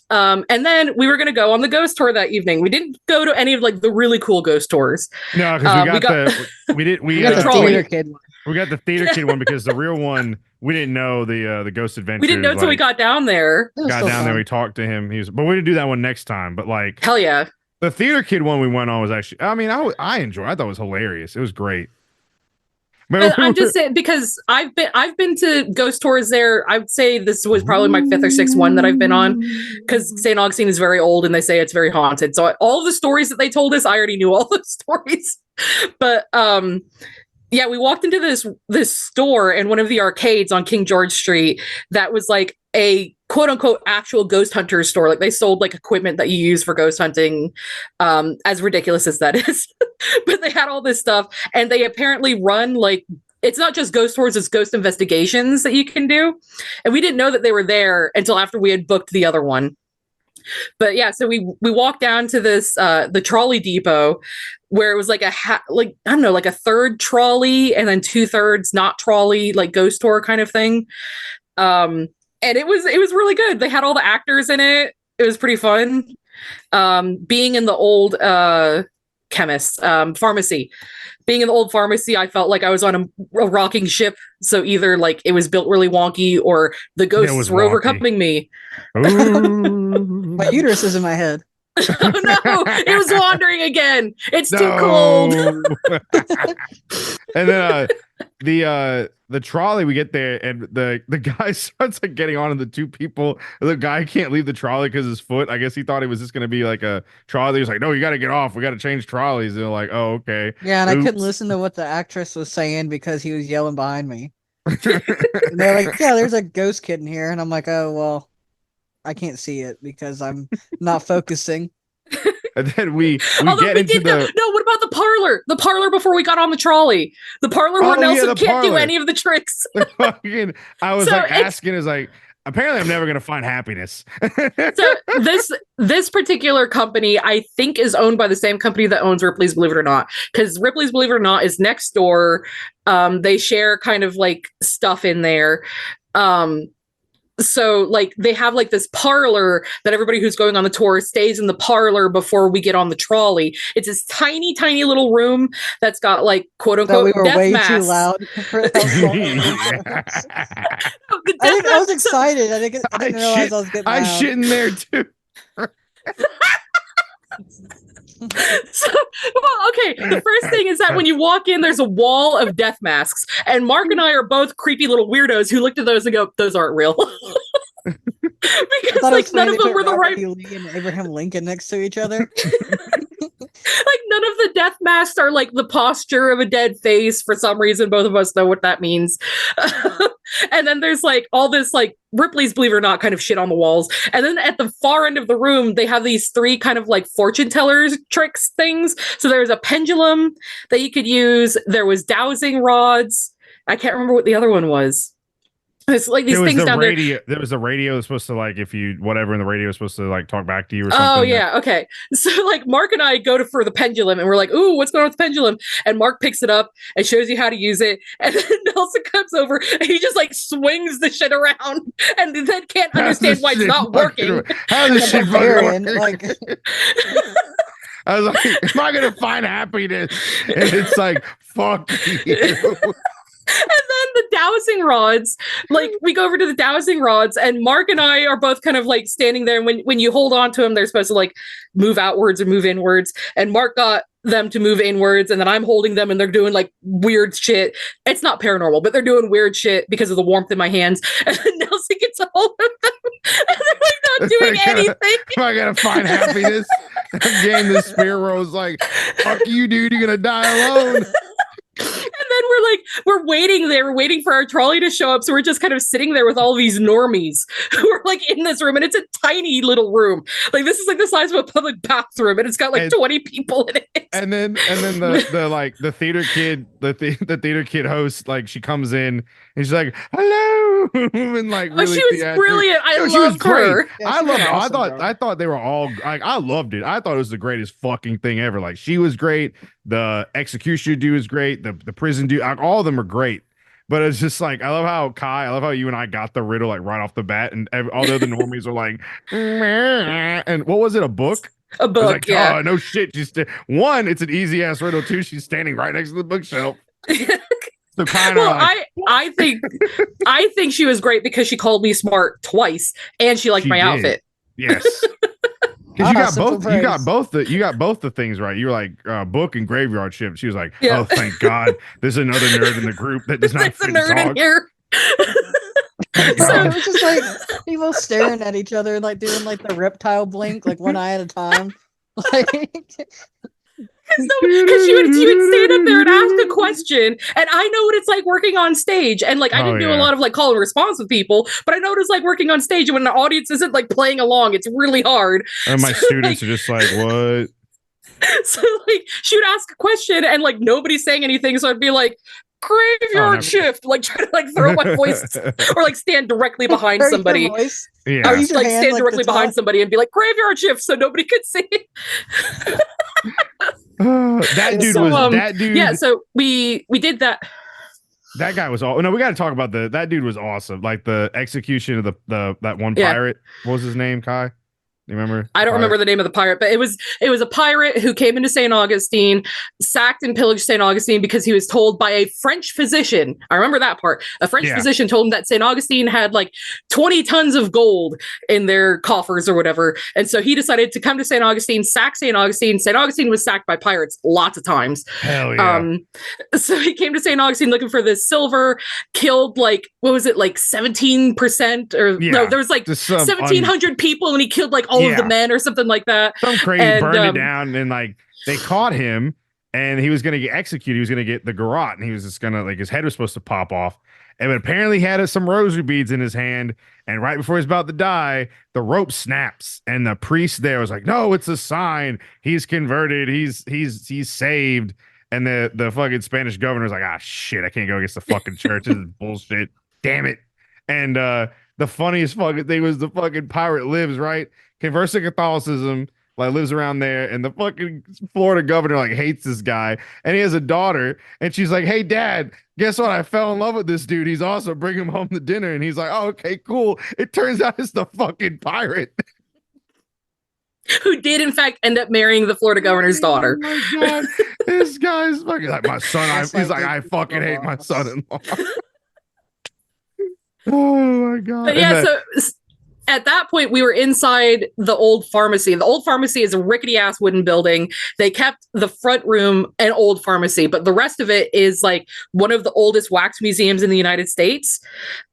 And then we were going to go on the ghost tour that evening. We didn't go to any of like the really cool ghost tours. No, because we got the trolley. theater kid one. We got the theater kid one because the real one we didn't know the Ghost Adventure. We didn't know until we got down there. Got down there, we talked to him. But we didn't do that one next time. But like, hell yeah, the theater kid one we went on was actually. I mean, I enjoyed. I thought it was hilarious. It was great. But I'm just saying because I've been to ghost tours there. I would say this was probably my 5th or 6th one that I've been on because St. Augustine is very old and they say it's very haunted. So all the stories that they told us, I already knew all the stories. But yeah, we walked into this store in one of the arcades on King George Street that was like a quote unquote actual ghost hunter store. Like they sold like equipment that you use for ghost hunting, as ridiculous as that is. But they had all this stuff and they apparently run like, it's not just ghost tours, it's ghost investigations that you can do. And we didn't know that they were there until after we had booked the other one. But yeah, so we walked down to this the trolley depot where it was like I don't know, like a third trolley and then 2/3 not trolley, like ghost tour kind of thing. And it was really good. They had all the actors in it. It was pretty fun. Being in the old pharmacy. Being in the old pharmacy, I felt like I was on a rocking ship. So either like it was built really wonky or the ghosts were overcoming me. My uterus is in my head. Oh no, it was wandering again. It's too cold. And then the trolley, we get there and the guy starts like getting on, and the two people, the guy can't leave the trolley because his foot, I guess he thought it was just going to be like a trolley. He was like, no, you got to get off, we got to change trolleys. And they're like, oh, okay. Yeah, and I couldn't listen to what the actress was saying because he was yelling behind me. And they're like, yeah, there's a ghost kid in here. And I'm like, oh, well, I can't see it because I'm not focusing. And then we Although get we into did the no, what about the parlor? The parlor before we got on the trolley. The parlor where Oh, yeah, Nelson the can't do parlor. any of the tricks. fucking. I was So like it's- asking, is like apparently I'm never gonna find happiness. So this particular company, I think, is owned by the same company that owns Ripley's Believe It or Not, because Ripley's Believe It or Not is next door. They share kind of like stuff in there. So like they have like this parlor that everybody who's going on the tour stays in the parlor before we get on the trolley. It's this tiny, tiny little room that's got like quote That unquote we were death way masks. too loud for how small it was. The I death think I was masks- excited. I didn't realize I was getting I loud. shit in there too. So, well, okay. The first thing is that when you walk in, there's a wall of death masks, and Mark and I are both creepy little weirdos who looked at those and go, "Those aren't real," I because thought it was like none funny of them they were the put right. Robert E. Lee and Abraham Lincoln next to each other. Like none of the death masks are like the posture of a dead face. For some reason, both of us know what that means. And then there's like all this like Ripley's Believe It or Not kind of shit on the walls. And then at the far end of the room, they have these three kind of like fortune tellers tricks things. So there's a pendulum that you could use. There was dowsing rods. I can't remember what the other one was. It's like these There was things the down there. radio. There was a radio that's supposed to like if you whatever, and the radio was supposed to like talk back to you or something. Oh yeah, okay. So like Mark and I go for the pendulum, and we're like, "Ooh, what's going on with the pendulum?" And Mark picks it up and shows you how to use it, and then Nelson comes over and he just like swings the shit around, and then can't How's understand this why it's shit not fucking- working. How does shit fucking Barbarian, work? like I was like, am I gonna find happiness? And it's like, fuck you. And then the dowsing rods, like we go over to the dowsing rods, and Mark and I are both kind of like standing there. And when you hold on to them, they're supposed to like move outwards or move inwards. And Mark got them to move inwards, and then I'm holding them, and they're doing like weird shit. It's not paranormal, but they're doing weird shit because of the warmth in my hands. And then Nelson gets a hold of them, and they're like not doing anything. Am I gonna find happiness? Again, the spirit was like, fuck you, dude, you're gonna die alone. And then we're waiting there, we're waiting for our trolley to show up. So we're just kind of sitting there with all these normies who are like in this room, and it's a tiny little room. Like this is like the size of a public bathroom, and it's got like And- 20 people in it. And then the like the theater kid, the theater kid host, like she comes in and she's like, hello, and like Oh, really she was theatric. brilliant. I Yo, she was loved her. Yeah, I she did loved an it. awesome job. I thought they were all like I loved it. I thought it was the greatest fucking thing ever. Like she was great. The execution dude is great. The prison dude, like, all of them are great. But it's just like I love how you and I got the riddle like right off the bat, and all the other normies are like, "Meh." And what was it? A book? A I was book, like, yeah. oh no shit. One, it's an easy ass riddle. Two, she's standing right next to the bookshelf. So kind of Well, like, I think she was great because she called me smart twice, and she liked She my did. outfit. yes. Because Simple you got praise. both the things right. You were like book and graveyard shift. She was like, Yeah. oh thank God, there's another nerd in the group that does not There's a fit nerd in talk. here. it So- was just like people staring at each other, like doing like the reptile blink, like one eye at a time. Like Because she would stand up there and ask a question, and I know what it's like working on stage. And like I Oh, didn't do yeah. a lot of like call and response with people, but I know what it's like working on stage. And when the audience isn't like playing along, it's really hard. And my So, students are just like, what? So like she would ask a question, and like nobody's saying anything, so I'd be like, graveyard no. shift, like trying to like throw my voice or like stand directly behind Heard your somebody. voice. Yeah. Or Use just your like hand, stand like, directly to behind talk. somebody and be like graveyard shift, so nobody could see it. That dude So, was that dude. Yeah, so we did that. That guy was all. No, we got to talk about that dude was awesome. Like the execution of the that one Yeah. pirate. What was his name? Kai. You remember? I don't remember the name of the pirate, but it was a pirate who came into St. Augustine, sacked and pillaged St. Augustine because he was told by a French physician. I remember that part. A French Yeah. physician told him that St. Augustine had like 20 tons of gold in their coffers or whatever. And so he decided to come to St. Augustine, sack St. Augustine. St. Augustine was sacked by pirates lots of times. Hell yeah. So he came to St. Augustine looking for this silver, killed like, what was it, like 17%? Or Yeah. no, there was like Just some 1,700 people, and he killed like all of the Yeah. men or something like that. some crazy and, burned um, it down, and like they caught him, and he was going to get executed. He was going to get the garrote, and he was just going to, like, his head was supposed to pop off. And apparently he had some rosary beads in his hand. And right before he's about to die, the rope snaps. And the priest there was like, no, it's a sign. He's converted. He's saved. And the fucking Spanish governor's like, ah, shit, I can't go against the fucking church. This is bullshit. Damn it. And the funniest fucking thing was the fucking pirate lives, right? Converts to Catholicism, like lives around there, and the fucking Florida governor like hates this guy, and he has a daughter, and she's like, hey dad, guess what, I fell in love with this dude, he's awesome, bring him home to dinner. And he's like, oh, okay, cool. It turns out it's the fucking pirate who did in fact end up marrying the Florida governor's daughter. Oh my god, this guy's fucking like, my son, That's he's like like, I the fucking hate my boss. son-in-law. Oh my god. But yeah, so at that point, we were inside the old pharmacy. The old pharmacy is a rickety ass wooden building. They kept the front room an old pharmacy, but the rest of it is like one of the oldest wax museums in the United States.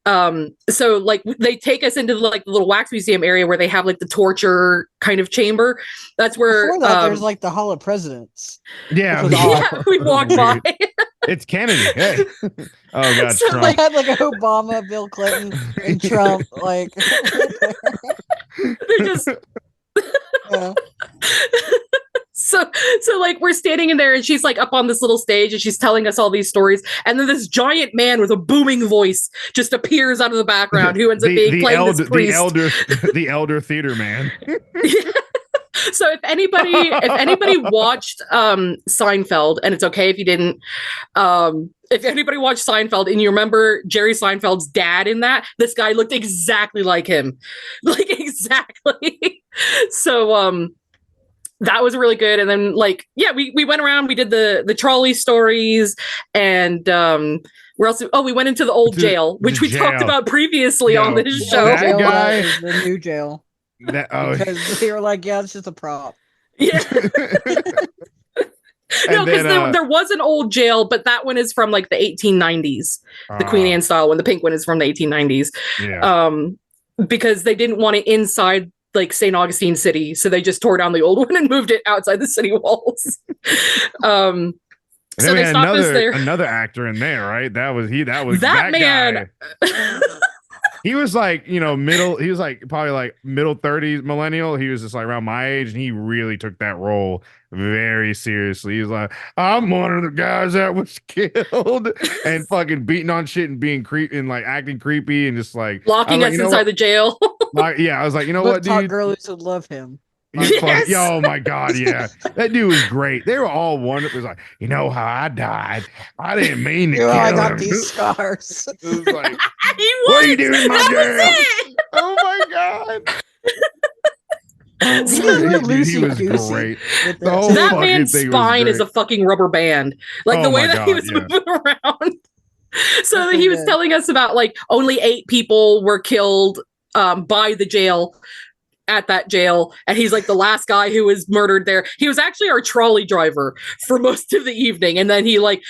So like they take us into like the little wax museum area where they have like the torture kind of chamber. That's where Before that, there's like the Hall of Presidents. Yeah, which was yeah, we walked by. it's Kennedy. Hey. Oh god, So, Trump. They had like Obama, Bill Clinton, and Trump. Like, They're just yeah. so like we're standing in there and she's like up on this little stage and she's telling us all these stories, and then this giant man with a booming voice just appears out of the background who ends up being playing this priest. the elder theater man. So if anybody watched Seinfeld, and it's okay if you didn't, if anybody watched Seinfeld and you remember Jerry Seinfeld's dad in that, this guy looked exactly like him. Like exactly. So that was really good. And then like, yeah, we went around, we did the trolley stories, and where else? Oh, we went into the old jail, which we talked about previously on this The show. That jail guy- is the new jail. Because they were like, yeah, it's just a prop. Yeah. No, because there was an old jail, but that one is from like the 1890s, the Queen Anne style one. The pink one is from the 1890s. Yeah. Because they didn't want it inside like St. Augustine City, so they just tore down the old one and moved it outside the city walls. So they stopped us there. Another actor in there, right? That was That man. guy. He was like, he was like probably like middle 30s millennial. He was just like around my age, and he really took that role very seriously. He was like, I'm one of the guys that was killed, and fucking beating on shit and being creepy and like acting creepy and just like Locking us inside the jail. Yeah, I was like, you know But what, Todd dude? Gurley would love him. Yes! Oh my god, yeah, that dude was great. They were all wonderful. It was like, you know how I died? I didn't mean to You know, kill I got him. these scars. It was like, He what are you was! doing in my That jail? was it! Oh my god. He was Dude, he loosey-goosey was great. with The whole that. That fucking man's thing was spine is great. a fucking rubber band. Like the Oh way my that he God, was yeah. moving around. So That's he was good. telling us about like only 8 people were killed by the jail at that jail, and he's like the last guy who was murdered there. He was actually our trolley driver for most of the evening, and then he like,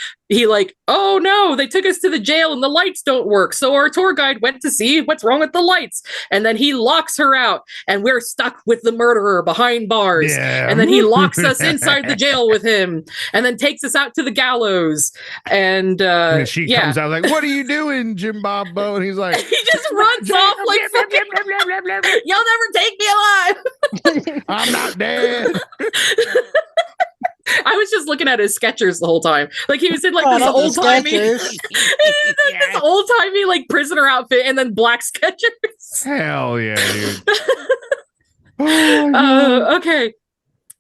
oh no, they took us to the jail and the lights don't work, so our tour guide went to see what's wrong with the lights, and then he locks her out, and we're stuck with the murderer behind bars. Yeah. And then he locks us inside the jail with him, and then takes us out to the gallows. And And she yeah, comes out like, what are you doing, Jim Bob Bo? And he's like, he just runs off like fucking, you'll never take me alive. I'm not dead. I was just looking at his Skechers the whole time. Like he was in like Oh, this not the old timey, Skechers. this old timey like prisoner outfit, and then black Skechers. Hell yeah, dude. Oh, my God. Okay.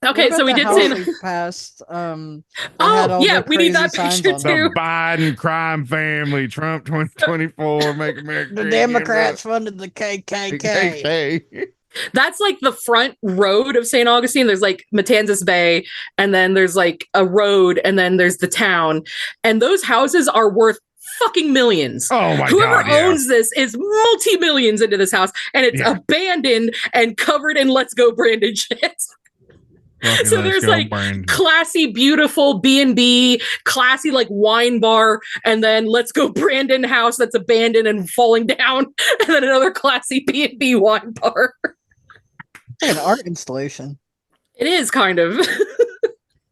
What Okay, about so we the did house say. we passed. That had Oh all yeah, the we need that crazy signs picture on it. too. The Biden crime family, Trump 2024, make America The great Democrats again, funded the KKK. KKK. That's like the front road of St. Augustine. There's like Matanzas Bay, and then there's like a road, and then there's the town. And those houses are worth fucking millions. Oh my Whoever God, yeah. owns this is multi-millions into this house, and it's Yeah. abandoned and covered in Let's Go branded shit. Fucking So let's there's go, like Brandon. classy, beautiful B&B, classy like wine bar, and then Let's Go Brandon house that's abandoned and falling down, and then another classy B&B wine bar. It's like an art installation. It is kind of.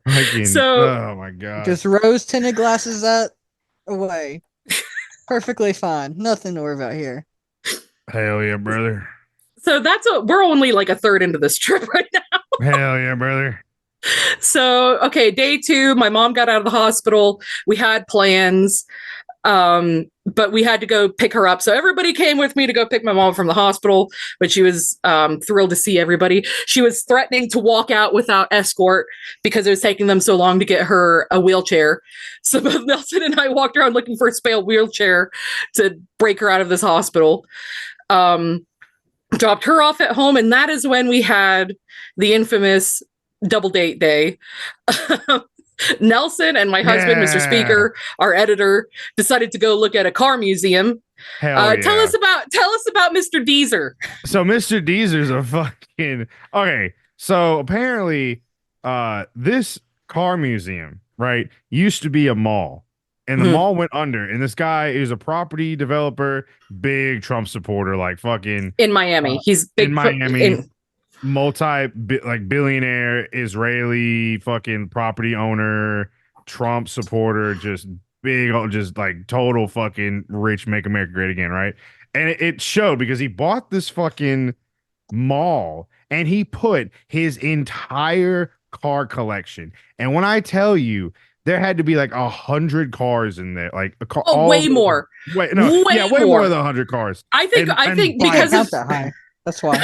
Oh my god. Just rose tinted glasses that away. Perfectly fine. Nothing to worry about here. Hell yeah, brother. So we're only like a third into this trip right now. Hell yeah, brother. So, okay, day 2, my mom got out of the hospital. We had plans, but we had to go pick her up. So everybody came with me to go pick my mom from the hospital, but she was thrilled to see everybody. She was threatening to walk out without escort because it was taking them so long to get her a wheelchair. So both Nelson and I walked around looking for a spare wheelchair to break her out of this hospital. Dropped her off at home, and that is when we had the infamous double date day. Nelson and my husband, Mr. Speaker, our editor, decided to go look at a car museum. Hell yeah. Tell us about Mr. Deezer. So Mr. Deezer's a fucking okay. So apparently, this car museum, right, used to be a mall. And the mall went under, and this guy is a property developer, big Trump supporter, like fucking in Miami. He's big in Miami, billionaire Israeli fucking property owner, Trump supporter, just big, just like total fucking rich, make America great again, right? And it showed because he bought this fucking mall and he put his entire car collection. And when I tell you, there had to be like 100 cars in there, like a car. Way more. Way more than 100 cars. I think because not that high. That's why.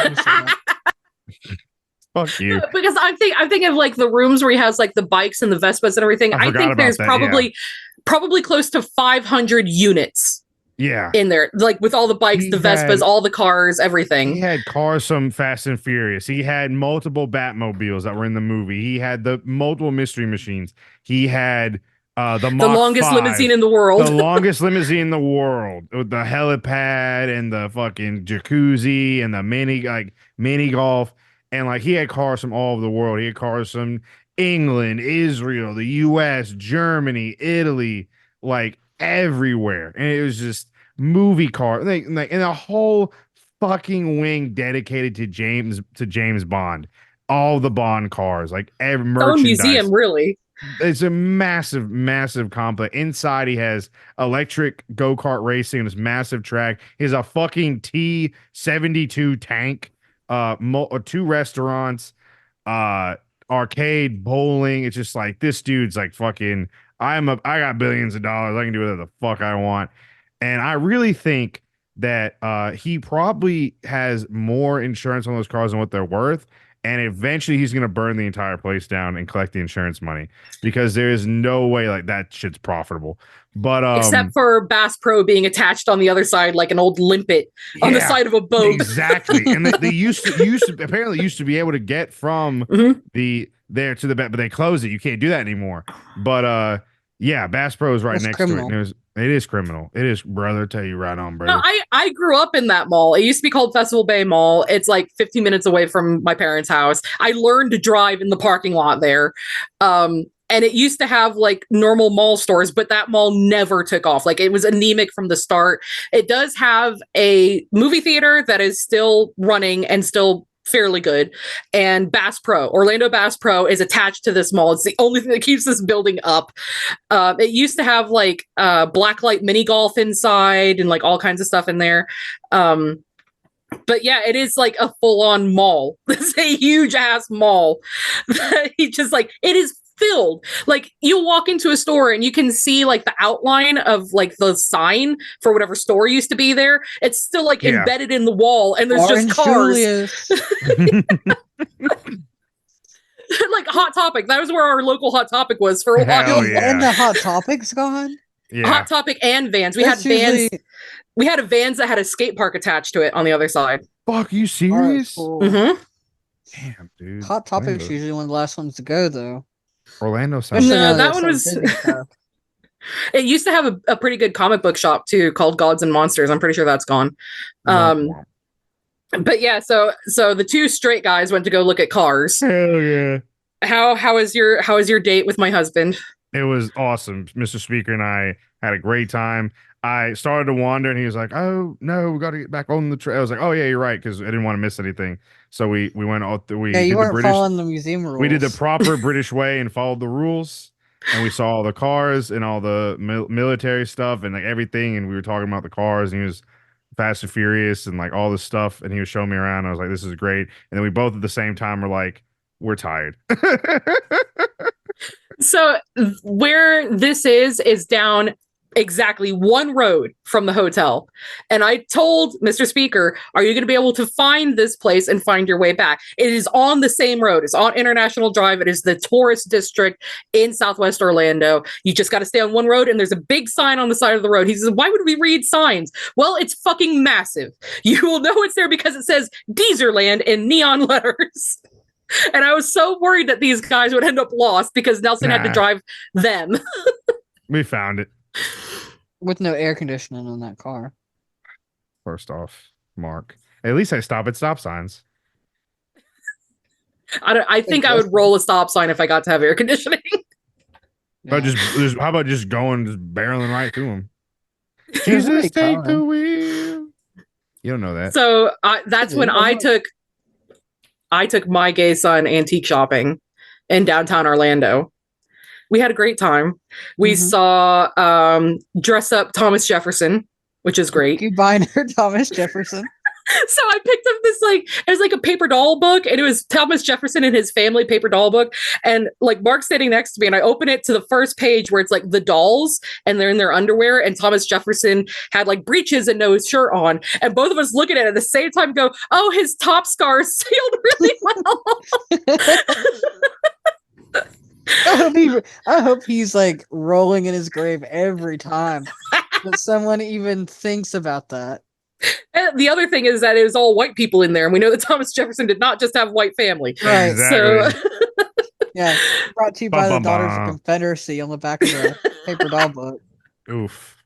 Fuck you. Because I'm thinking of like the rooms where he has like the bikes and the Vespas and everything. I think there's probably close to 500 units. Yeah. In there, like with all the bikes, the Vespas, all the cars, everything. He had cars from Fast and Furious. He had multiple Batmobiles that were in the movie. He had the multiple Mystery Machines. He had the longest 5, limousine in the world. The longest limousine in the world with the helipad and the fucking jacuzzi and the mini golf. And like he had cars from all over the world. He had cars from England, Israel, the US, Germany, Italy, like everywhere. And it was just movie car, and a whole fucking wing dedicated to James Bond. All the Bond cars, like every merchandise. Museum, really. It's a massive complex. Inside, he has electric go-kart racing on this massive track. He has a fucking T-72 tank, 2 restaurants, arcade, bowling. It's just like this dude's like fucking. I got billions of dollars. I can do whatever the fuck I want. And I really think that he probably has more insurance on those cars than what they're worth. And eventually he's going to burn the entire place down and collect the insurance money because there is no way like that shit's profitable. But except for Bass Pro being attached on the other side like an old limpet on the side of a boat. Exactly. And they used to be able to get from there to the back, but they closed it. You can't do that anymore. But yeah, Bass Pro is right next to it. It is criminal. It is, brother. Tell you right on, brother. No, I grew up in that mall. It used to be called Festival Bay Mall. It's like 15 minutes away from my parents' house. I learned to drive in the parking lot there. And it used to have like normal mall stores, but that mall never took off. Like it was anemic from the start. It does have a movie theater that is still running and still fairly good, and Orlando Bass Pro is attached to this mall. It's the only thing that keeps this building up. It used to have like blacklight mini golf inside and like all kinds of stuff in there. But yeah, it is like a full-on mall. It's a huge ass mall. It is filled. Like you'll walk into a store and you can see like the outline of like the sign for whatever store used to be there. It's still like embedded in the wall, and there's Orange just cars. Like Hot Topic. That was where our local Hot Topic was for a while. Yeah. And the Hot Topic's gone. Yeah. Hot Topic and Vans. We had Vans. We had a Vans that had a skate park attached to it on the other side. Fuck, you serious? Cool. Mm-hmm. Damn, dude. Hot Topic's usually one of the last ones to go, though. Orlando sounds no, that one was. It used to have a pretty good comic book shop too, called Gods and Monsters. I'm pretty sure that's gone. But yeah, so the 2 straight guys went to go look at cars. Hell yeah! How was your date with my husband? It was awesome. Mr. Speaker and I had a great time. I started to wander, and he was like, "Oh no, we got to get back on the trail." I was like, "Oh yeah, you're right," because I didn't want to miss anything. So we went all we Yeah, you did the weren't British following the museum rules. we did the proper British way and followed the rules, and we saw all the cars and all the military stuff and like everything, and we were talking about the cars, and he was Fast and Furious and like all this stuff, and he was showing me around. And I was like, "This is great," and then we both at the same time were like, "We're tired." So where this is down exactly one road from the hotel. And I told Mr. Speaker, are you going to be able to find this place and find your way back? It is on the same road. It's on International Drive. It is the tourist district in Southwest Orlando. You just got to stay on one road, and there's a big sign on the side of the road. He says, why would we read signs? Well, it's fucking massive. You will know it's there because it says Deezerland in neon letters. And I was so worried that these guys would end up lost because Nelson had to drive them. We found it. With no air conditioning on that car. First off, Mark. At least I stop at stop signs. I think I would roll a stop sign if I got to have air conditioning. But how about just barreling right through them? Jesus, take the wheel. You don't know that. So that's when I took my gay son antique shopping in downtown Orlando. We had a great time. We saw Dress Up Thomas Jefferson, which is great. You buying her Thomas Jefferson? So I picked up this, like, it was like a paper doll book, and it was Thomas Jefferson and his family paper doll book. And like Mark's sitting next to me, and I open it to the first page where it's like the dolls and they're in their underwear, and Thomas Jefferson had like breeches and no shirt on. And both of us look at it at the same time and go, oh, his top scar sealed really well. I hope he's like rolling in his grave every time that someone even thinks about that. And the other thing is that it was all white people in there, and we know that Thomas Jefferson did not just have white family. Right. Exactly. So yeah, brought to you by the Daughters of Confederacy on the back of the paper doll book. Oof.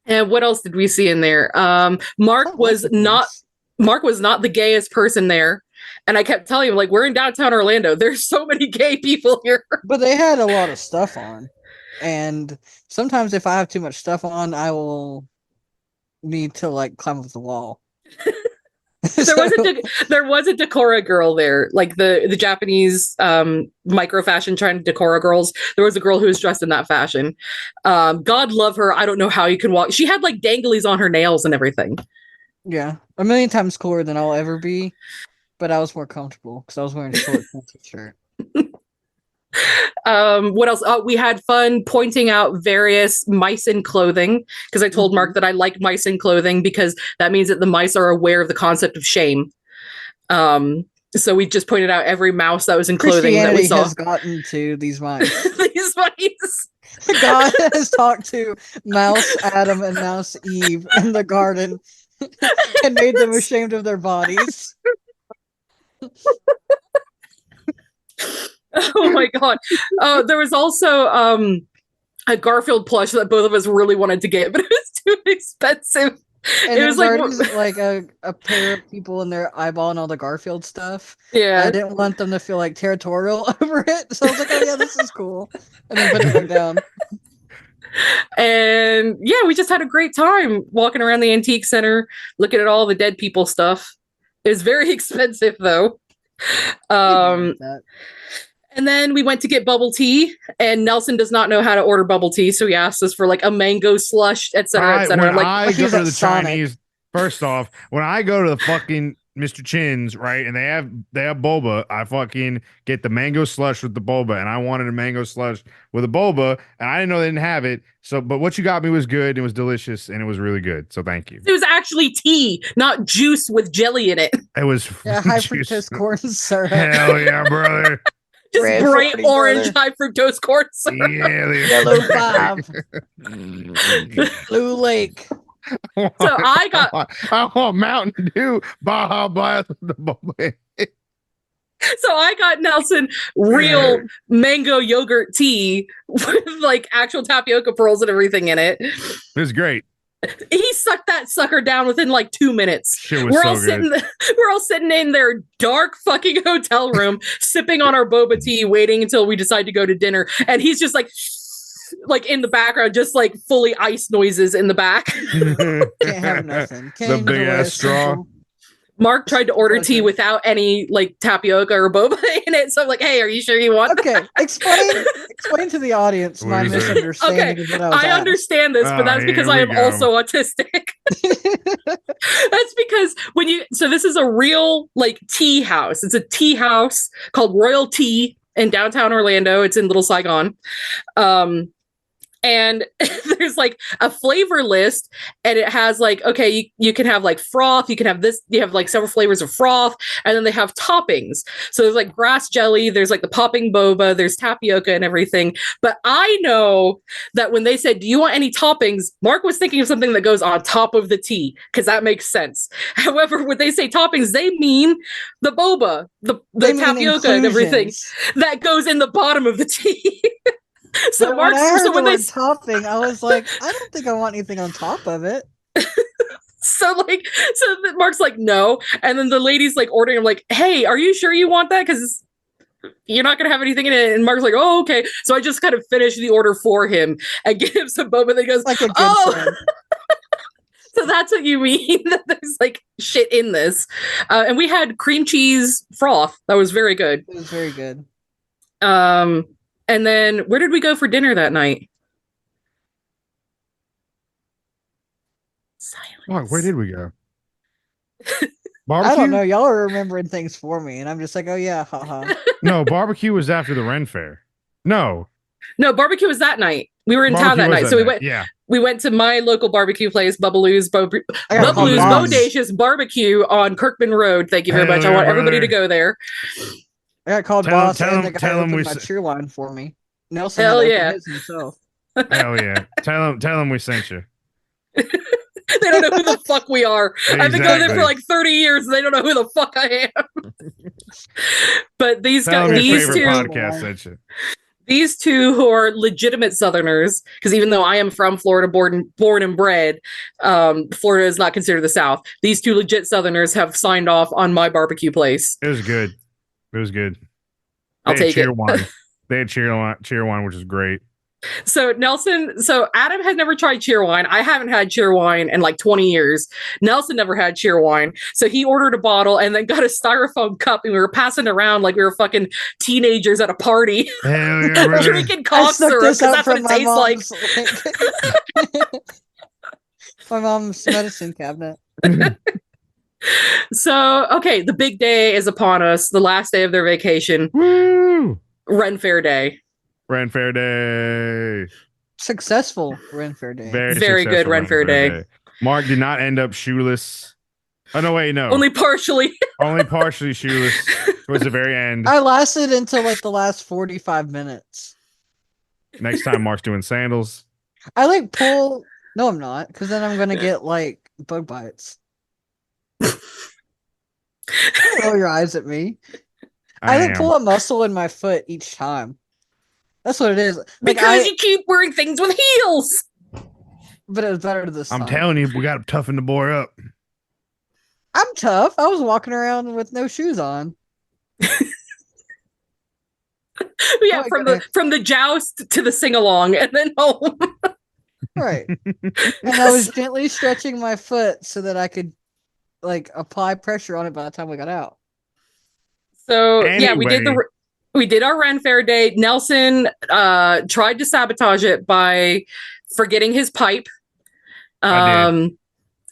And what else did we see in there? Mark was not the gayest person there. And I kept telling him, like, we're in downtown Orlando. There's so many gay people here. But they had a lot of stuff on. And sometimes if I have too much stuff on, I will need to, like, climb up the wall. There was a Decora girl there. Like, the Japanese micro fashion trend Decora girls. There was a girl who was dressed in that fashion. God love her. I don't know how you can walk. She had, like, danglies on her nails and everything. Yeah. A million times cooler than I'll ever be. But I was more comfortable because I was wearing a short t-shirt. What else? We had fun pointing out various mice in clothing because I told Mark that I like mice in clothing because that means that the mice are aware of the concept of shame. So we just pointed out every mouse that was in clothing that we saw. Has gotten to these mice. These mice. God has talked to Mouse Adam and Mouse Eve in the garden and made them ashamed of their bodies. Oh my god. There was also a Garfield plush that both of us really wanted to get, but it was too expensive. And it was like a pair of people in their eyeballing all the Garfield stuff. Yeah. I didn't want them to feel like territorial over it. So I was like, oh yeah, this is cool. And then put it back down. And yeah, we just had a great time walking around the antique center, looking at all the dead people stuff. It was very expensive though. And then we went to get bubble tea, and Nelson does not know how to order bubble tea, so he asked us for like a mango slush, etc., etc. When I go to the Sonic. Chinese, first off, when I go to the fucking Mr. Chin's, right, and they have boba, I fucking get the mango slush with the boba, and I wanted a mango slush with a boba, and I didn't know they didn't have it. So, but what you got me was good. It was delicious, and it was really good. So thank you. It was actually tea, not juice with jelly in it. It was high fructose corn syrup. Hell yeah, brother. Just Red bright 40, orange brother. high fructose corn syrup. Yeah, Yellow 5. Blue Lake. So I got Mountain Dew Baja Blast with the boba. Nelson real mango yogurt tea with like actual tapioca pearls and everything in it. It was great. He sucked that sucker down within like 2 minutes. Shit was We're all sitting in their dark fucking hotel room, sipping on our boba tea, waiting until we decide to go to dinner. And he's just like, like in the background, just like fully ice noises in the back. Can't have nothing. The big ass straw. Mark tried to order tea Okay. without any like tapioca or boba in it. So I'm like, hey, are you sure you want that? Okay, explain to the audience my What is it? misunderstanding of what I was I asked. understand this, but Oh, that's because here I we am go. also autistic. That's because so this is a real like tea house. It's a tea house called Royal Tea in downtown Orlando. It's in Little Saigon. And there's like a flavor list, and it has like, okay, you can have like froth, you can have this, you have like several flavors of froth, and then they have toppings. So there's like grass jelly, there's like the popping boba, there's tapioca and everything. But I know that when they said, do you want any toppings? Mark was thinking of something that goes on top of the tea, because that makes sense. However, when they say toppings, they mean the boba, the They mean tapioca and everything inclusions. that goes in the bottom of the tea. So But Mark, when I heard so the when they word topping, I was like, I don't think I want anything on top of it. Mark's like, no. And then the lady's like ordering him, like, hey, are you sure you want that? Because you're not gonna have anything in it. And Mark's like, oh, okay. So I just kind of finished the order for him and give him some boba. And he goes, Like a good oh, friend. so that's what you mean, that there's like shit in this. And we had cream cheese froth. That was very good. It was very good. And then where did we go for dinner that night? Silence. Mark, where did we go? I Barbecue? don't know. Y'all are remembering things for me, and I'm just like, oh yeah, haha. No, barbecue was after the Ren Fair. No, No, barbecue was that night. We were in town that barbecue was night. So we went Yeah, we went to my local barbecue place, Bubbaloo's I gotta call Bubbaloo's Boss. Bodacious Barbecue on Kirkman Road. Thank you very Hell much. I yeah, want everybody brother. to go there. I got called Tell him- boss, tell and him- the guy tell him opened we my s- cheer line for me. Nelson Hell had opened yeah. his himself. hell yeah. Tell him we sent you. They don't know who the fuck we are. I've been going there for Exactly. like 30 years and they don't know who the fuck I am. But these Tell guys, him your these favorite two, podcast sent you. these two who are legitimate Southerners, because even though I am from Florida, born and bred, Florida is not considered the South. These two legit Southerners have signed off on my barbecue place. It was good. It was good. I'll They had take it. Cheerwine. They had Cheerwine, which is great. So Adam had never tried Cheerwine. I haven't had Cheerwine in like 20 years. Nelson never had Cheerwine. So he ordered a bottle and then got a styrofoam cup, and we were passing it around like we were fucking teenagers at a party. Hell yeah, brother. Drinking I cough snuck syrup, this because out that's what from it tastes like. my mom's medicine cabinet. So, okay, the big day is upon us. The last day of their vacation, Woo! Ren Fair Day. Ren Fair Day. Successful Ren Fair Day. Very successful good Ren Fair Day. Mark did not end up shoeless. Oh no, wait, no. Only partially. Only partially shoeless towards the very end. I lasted until like the last 45 minutes. Next time Mark's doing sandals. I like pull. No, I'm not, because then I'm gonna get like bug bites. Roll your eyes at me. I like am. pull a muscle in my foot each time. That's what it is. Like, Because you keep wearing things with heels. but it was better this I'm time. telling you, we got to toughen the boy up. I'm tough. I was walking around with no shoes on. Yeah, Oh, from the joust to the sing along and then home. Right. And I was gently stretching my foot so that I could like apply pressure on it by the time we got out. So yeah, we Anyway. did our Ren Fair Day. Nelson tried to sabotage it by forgetting his pipe. I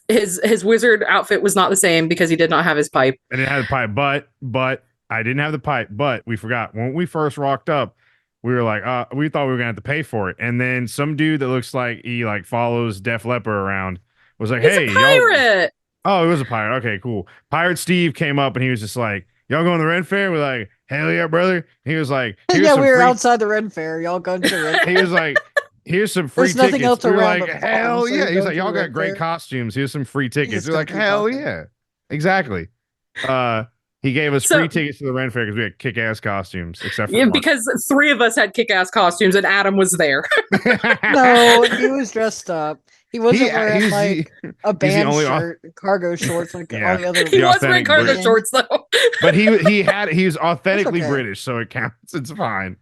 His wizard outfit was not the same because he did not have his pipe. I didn't have the pipe, but I didn't have the pipe, but we forgot. When we first rocked up, we were like, we thought we were gonna have to pay for it. And then some dude that looks like he like follows Def Leppard around was like, He's hey, a y'all. pirate. Oh, it was a pirate. Okay, cool. Pirate Steve came up and he was just like, y'all going to the Ren Fair? We're like, hell yeah, brother. He was like, here's Yeah, some we were free- outside the Ren Fair. Y'all going to the Ren Fair. He was like, here's some free There's nothing tickets. else We were around like, but palms, hell so yeah. you He's go like, to y'all the got Ren great Fair. costumes. Here's some free tickets. just We're like, gonna keep hell talking. yeah. Exactly. He gave us So- free tickets to the Ren Fair because we had kick-ass costumes, except for Yeah, Mark. because 3 of us had kick-ass costumes and Adam was there. No, he was dressed up. He wasn't wearing he's like a the band only- shirt, cargo shorts, like Yeah. all the other. He The was wearing authentic cargo British. shorts though. but he was authentically okay. British, so it counts. It's fine.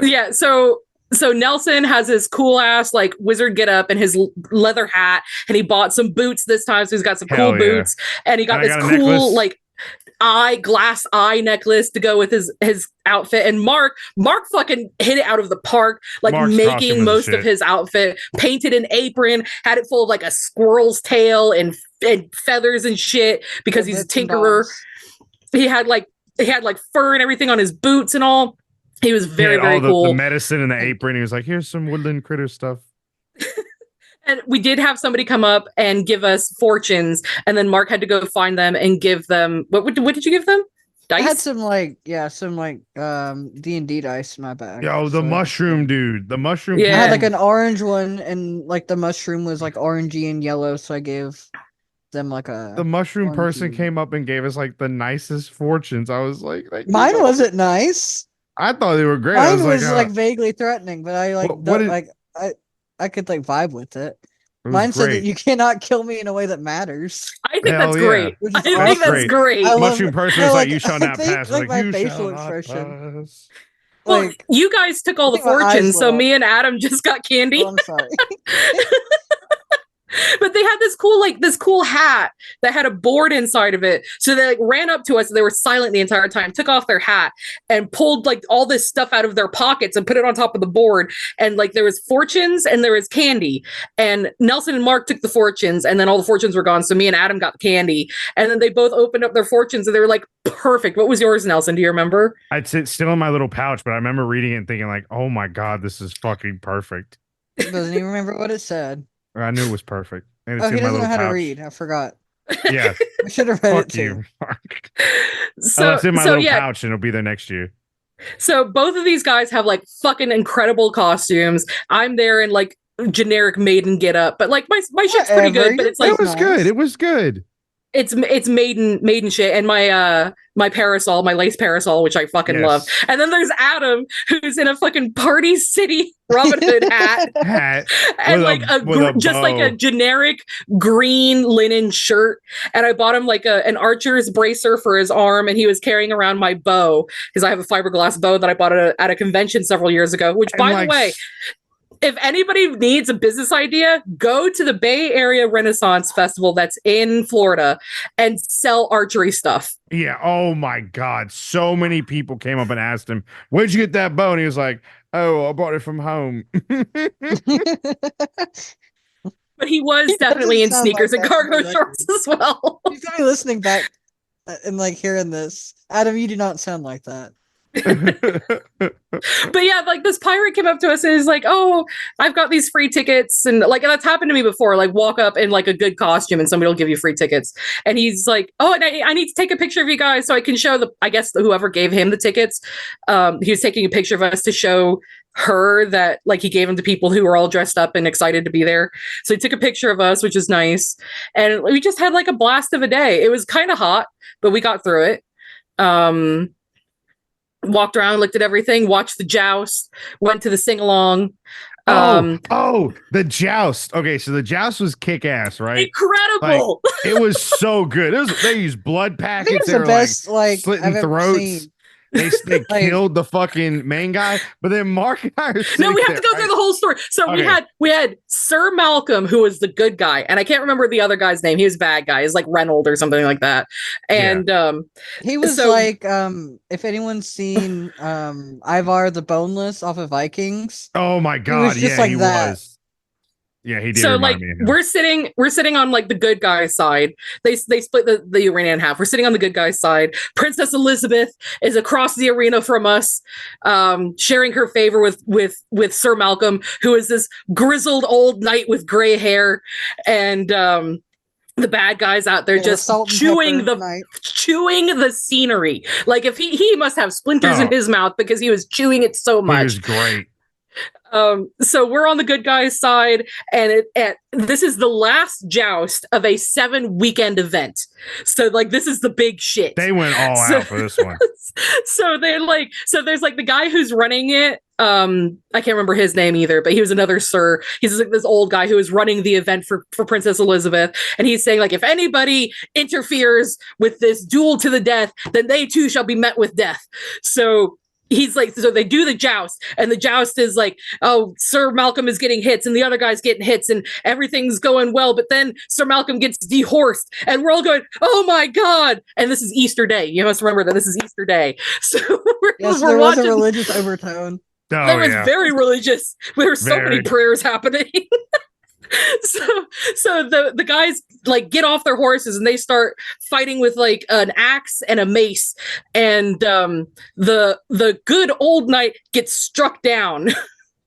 Yeah, so So Nelson has his cool ass like wizard get up and his leather hat, and he bought some boots this time. So he's got some Hell cool yeah. boots, and he got And I this got a cool necklace. like glass eye necklace to go with his outfit. And Mark fucking hit it out of the park, like Mark's costume making was most shit. of his outfit, painted an apron, had it full of like a squirrel's tail and feathers and shit because he's a Bits and tinkerer. bobs. He had like fur and everything on his boots and all. He was He very, had very all cool. the medicine in the apron. He was like, "Here's some woodland critter stuff." And we did have somebody come up and give us fortunes, and then Mark had to go find them and give them what did you give them? I had Dice? some D&D dice in my bag. Yo, the so- mushroom dude. The mushroom. Yeah. I had king. like an orange one, and like the mushroom was like orangey and yellow, so I gave them like a. The mushroom person orangey. came up and gave us like the nicest fortunes. I was like, thank you Mine so wasn't nice. I thought they were great. I Mine was was like vaguely threatening, but I like What is- like I could like vibe with it. it was Mine said that great. you cannot kill me in a way that matters. I think Hell that's yeah. great. Which I is think awesome. that's Great. great. I love Mushroom it. person No, was like, like, "You shall I not think, pass." like, Like, my you facial shall expression. not pass. Well, Like, you guys took all the I think my eyes fortunes, so lit up. me and Adam just got candy. oh, I'm sorry. But they had this cool hat that had a board inside of it. So they like ran up to us and they were silent the entire time, took off their hat and pulled like all this stuff out of their pockets and put it on top of the board. And like there was fortunes and there was candy. And Nelson and Mark took the fortunes and then all the fortunes were gone. So me and Adam got the candy. And then they both opened up their fortunes and they were like, perfect. What was yours, Nelson? Do you remember? I'd sit still in my little pouch, but I remember reading it and thinking like, "Oh my god, this is fucking perfect." Doesn't even remember what it said. I knew it was perfect. And it's Oh, in he my doesn't know little how to pouch. read. I forgot. Yeah, I should have read it fuck too. you, Mark. So, It's in my so little yeah, pouch, and it'll be there next year. so both of these guys have like fucking incredible costumes. I'm there in like generic maiden get up, but like my shit's pretty Whatever, good, but you're it's like It was nice. good. It was good. it's maiden shit. And my parasol, my lace parasol, which I fucking Yes. love. And then there's Adam, who's in a fucking Party City Robin Hood hat Hat. and With like a just like a bow. generic green linen shirt. And I bought him like an archer's bracer for his arm, and he was carrying around my bow because I have a fiberglass bow that I bought at a convention several years ago. Which, And, by like, the way, if anybody needs a business idea, go to the Bay Area Renaissance Festival that's in Florida and sell archery stuff. Yeah. Oh my God. So many people came up and asked him, "Where'd you get that bow?" And he was like, "Oh, I bought it from home." But he was He definitely in doesn't sound sneakers like and that cargo for the shorts as well. He's gonna be listening back and like hearing this. Adam, you do not sound like that. But yeah, like this pirate came up to us and is like, "Oh, I've got these free tickets," and like that's happened to me before. Like walk up in like a good costume and somebody will give you free tickets, and he's like, "Oh, and I need to take a picture of you guys so I can show I guess whoever gave him the tickets." He was taking a picture of us to show her that like he gave them to people who were all dressed up and excited to be there. So he took a picture of us, which is nice, and we just had like a blast of a day. It was kind of hot, but we got through it. Walked around, looked at everything, watched the joust, went to the sing along. The joust. Okay, so the joust was kick ass, right? Incredible. It was so good. They used blood I think packets. it's They the were best like like slitting I've ever throats. seen. They Like- killed the fucking main guy, but then Mark and I are No, sitting we have to there, go through the whole story. So Okay. we had Sir Malcolm, who was the good guy, and I can't remember the other guy's name. He was a bad guy. He's like Reynold or something like that. And He was So- like if anyone's seen Ivar the Boneless off of Vikings. Oh my god, just yeah, like he that. was. Yeah, he did. so remind like me of him. we're sitting on like the good guy side. They split the arena in half. We're sitting on the good guy side. Princess Elizabeth is across the arena from us, sharing her favor with Sir Malcolm, who is this grizzled old knight with gray hair, and the bad guys out there Yeah, the just salt and chewing pepper the knight. chewing the scenery. Like if he must have splinters in Oh. his mouth because he was chewing it so He much. was great. So we're on the good guys side, and this is the last joust of a 7-weekend event. So like this is the big shit. They went all So- out for this one. So there's like the guy who's running it. I can't remember his name either, but he was another sir. He's like this old guy who was running the event for Princess Elizabeth, and he's saying like if anybody interferes with this duel to the death, then they too shall be met with death. So he's like, so they do the joust, and the joust is like, oh, Sir Malcolm is getting hits, and the other guy's getting hits, and everything's going well. But then Sir Malcolm gets dehorsed, and we're all going, oh my god! And this is Easter Day. You must remember that this is Easter Day. So Yes, we're there was watching. a religious overtone. Oh, There was yeah. very religious. There were so many Very. prayers happening. so the guys like get off their horses and they start fighting with like an axe and a mace, and the good old knight gets struck down.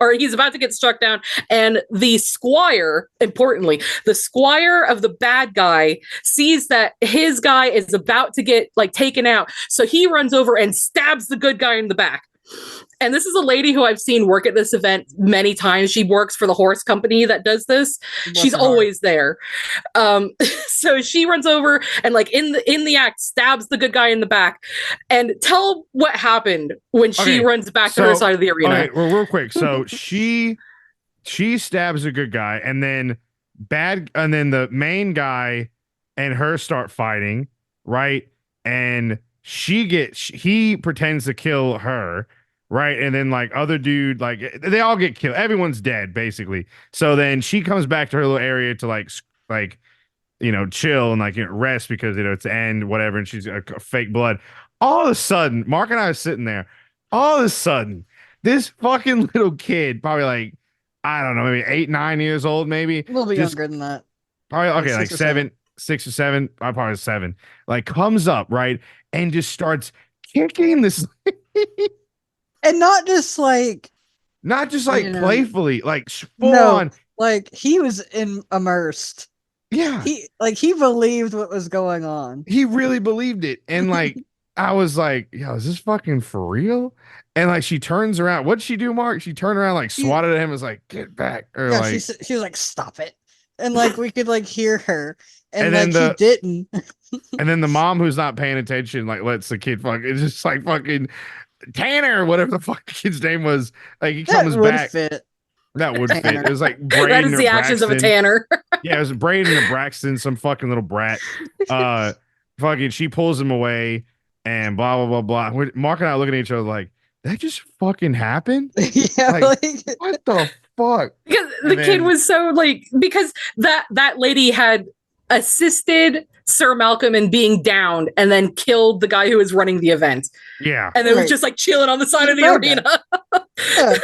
Or he's about to get struck down, and the squire, importantly, the squire of the bad guy sees that his guy is about to get like taken out, so he runs over and stabs the good guy in the back. And this is a lady who I've seen work at this event many times. She works for the horse company that does this. She's always there. So she runs over and like in the act stabs the good guy in the back. And tell what happened when she Okay, runs back to her side of the arena. Okay, well, real quick. So she stabs a good guy, and then the main guy and her start fighting, right? And he pretends to kill her, right? And then like other dude, like they all get killed. Everyone's dead basically. So then she comes back to her little area to like chill and like rest because it's the end, whatever. And she's fake blood. All of a sudden, Mark and I are sitting there. All of a sudden, this fucking little kid, probably like, I don't know, maybe 8, 9 years old, maybe. A little bit just- younger than that. Probably okay, like 6 or 7. 6 or 7. I probably 7. Like comes up, right, and just starts kicking this, And not just like not just like playfully, like full No. on. like he was immersed. Yeah, He believed what was going on. he really believed it, and like I was like, yo, is this fucking for real? And like she turns around. What'd she do, Mark? She turned around, like swatted at him, was like, get back, or Yeah, like. she was like, stop it. And like we could like hear her. And, And then like he didn't. And then the mom who's not paying attention, like lets the kid it's just like fucking Tanner, whatever the fuck the kid's name was. Like he That comes would back. fit. That would fit. Tanner. It was like Braden. That is the or actions of a Braxton. Tanner. Yeah, it was Braden or Braxton, some fucking little brat. Fucking she pulls him away and blah blah blah blah. Mark and I are looking at each other like, that just fucking happened? Yeah, Like, like What the fuck? Because the And kid then- was so like, because that lady had assisted Sir Malcolm in being downed and then killed the guy who was running the event. Yeah. And it was Right. just like chilling on the side of the Bad guy. arena. yeah.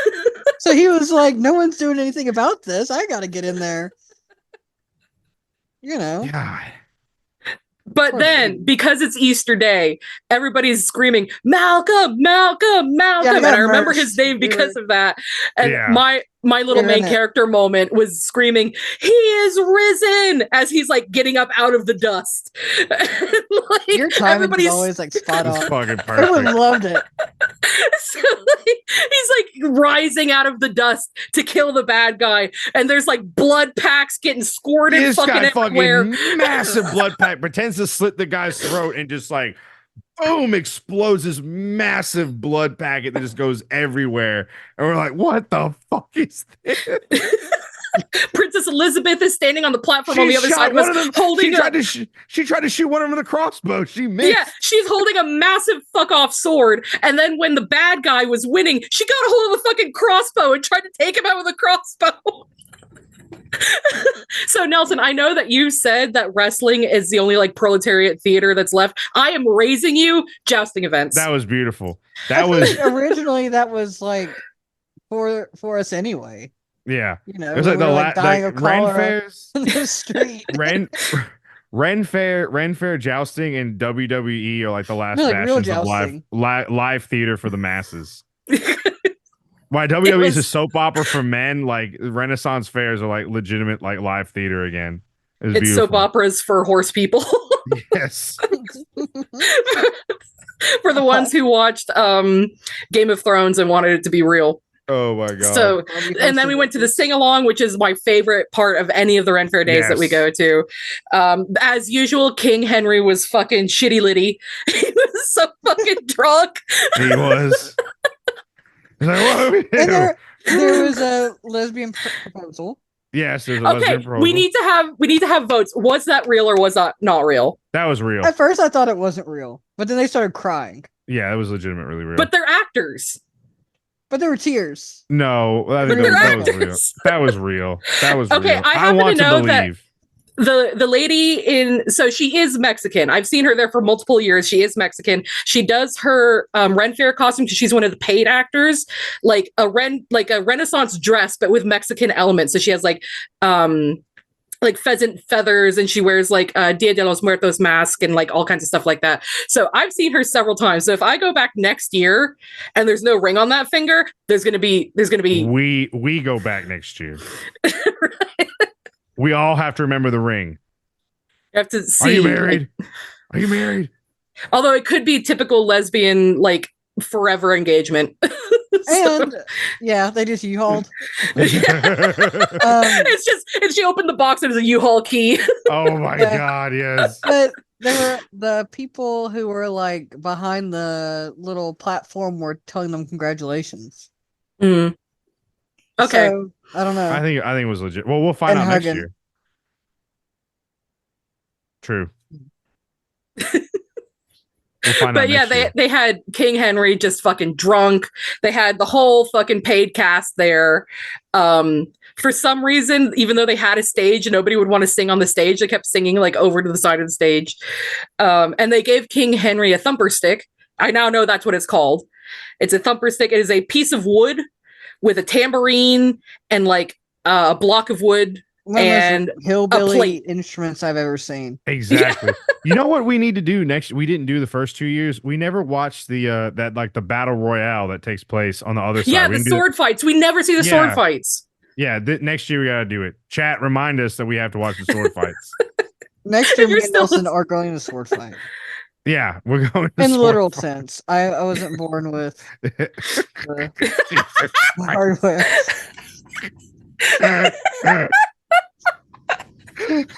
So he was like, no one's doing anything about this. I gotta get in there. God. But Poor then, lady. because it's Easter Day, everybody's screaming, Malcolm, Malcolm, Malcolm. I And got I remember merch. his name We because of that. And Yeah. my little We're main in it. character moment was screaming, he is risen, as he's like getting up out of the dust. Like, Your timing is everybody's always like spot It's on. fucking Everyone perfect. loved it. so, like, he's like rising out of the dust to kill the bad guy, and there's like blood packs getting squirted This guy everywhere. fucking massive blood pack pretends to slit the guy's throat and just like boom explodes this massive blood packet that just goes everywhere. And we're like, what the fuck is this? Princess Elizabeth is standing on the platform on the other shot side, one was of them. holding She tried to shoot one of them with a crossbow. She missed. yeah, she's holding a massive fuck off sword, and then when the bad guy was winning, she got a hold of a fucking crossbow and tried to take him out with a crossbow. So Nelson, I know that you said that wrestling is the only like proletariat theater that's left. I am raising you jousting events. That was beautiful. I That feel was like originally that was like for us anyway. yeah. You know, It was like we the were, like dying like of Ren cholera fairs. in the street. Ren fair jousting and WWE are like the last No, like real bastions of jousting. live theater for the masses. Why WWE is a was- soap opera for men, like Renaissance fairs are like legitimate like live theater again. it's beautiful. soap operas for horse people. Yes. For the ones who watched Game of Thrones and wanted it to be real. Oh my god. So and then we went to the sing along, which is my favorite part of any of the Ren Fair days that we Yes. go to. As usual, King Henry was fucking shitty litty. He was so fucking drunk. he was. He's like, what do we do? And there was a lesbian proposal. Yes, there's a lesbian Okay, proposal. we need to have votes. Was that real or was that not real? That was real. At first, I thought it wasn't real. But then they started crying. Yeah, it was legitimate, really real. But they're actors. But there were tears. No, I think They're that was real. actors. That was real. That was Okay, real. I happen want to know that- believe. The lady so she is Mexican. I've seen her there for multiple years. She is Mexican. She does her Ren Fair costume because she's one of the paid actors, like a Renaissance dress, but with Mexican elements. So she has like pheasant feathers, and she wears like a Dia de los Muertos mask and like all kinds of stuff like that. So I've seen her several times. So if I go back next year and there's no ring on that finger, there's gonna be We go back next year. We all have to remember the ring. You have to see. Are you married? Are you married? Although it could be typical lesbian, like forever engagement. And yeah, they just U-hauled. It's just, and she opened the box and it was a U-Haul key. Oh my Yeah. God, yes. But there were the people who were like behind the little platform were telling them congratulations. Okay. So, I don't know. I think it was legit. Well, we'll find And out next hugging. year. True. We'll find out But yeah, next year. they had King Henry just fucking drunk. They had the whole fucking paid cast there. For some reason, even though they had a stage, nobody would want to sing on the stage. They kept singing like over to the side of the stage. And they gave King Henry a thumper stick. I now know that's what it's called. It's a thumper stick. It is a piece of wood with a tambourine and like a block of wood. One of the most and hillbilly plate. instruments I've ever seen. Exactly. You know what we need to do next? We didn't do the first 2 years. We never watched the that like the battle royale that takes place on the other side. Yeah, We the didn't do sword fights. We never see the sword Yeah. fights. Yeah, next year we gotta do it. Chat, remind us that we have to watch the sword fights. Next year, me You're and still- Nelson are going to sword fight. Yeah, we're going to In sword literal fight. sense. I wasn't born with the hardware.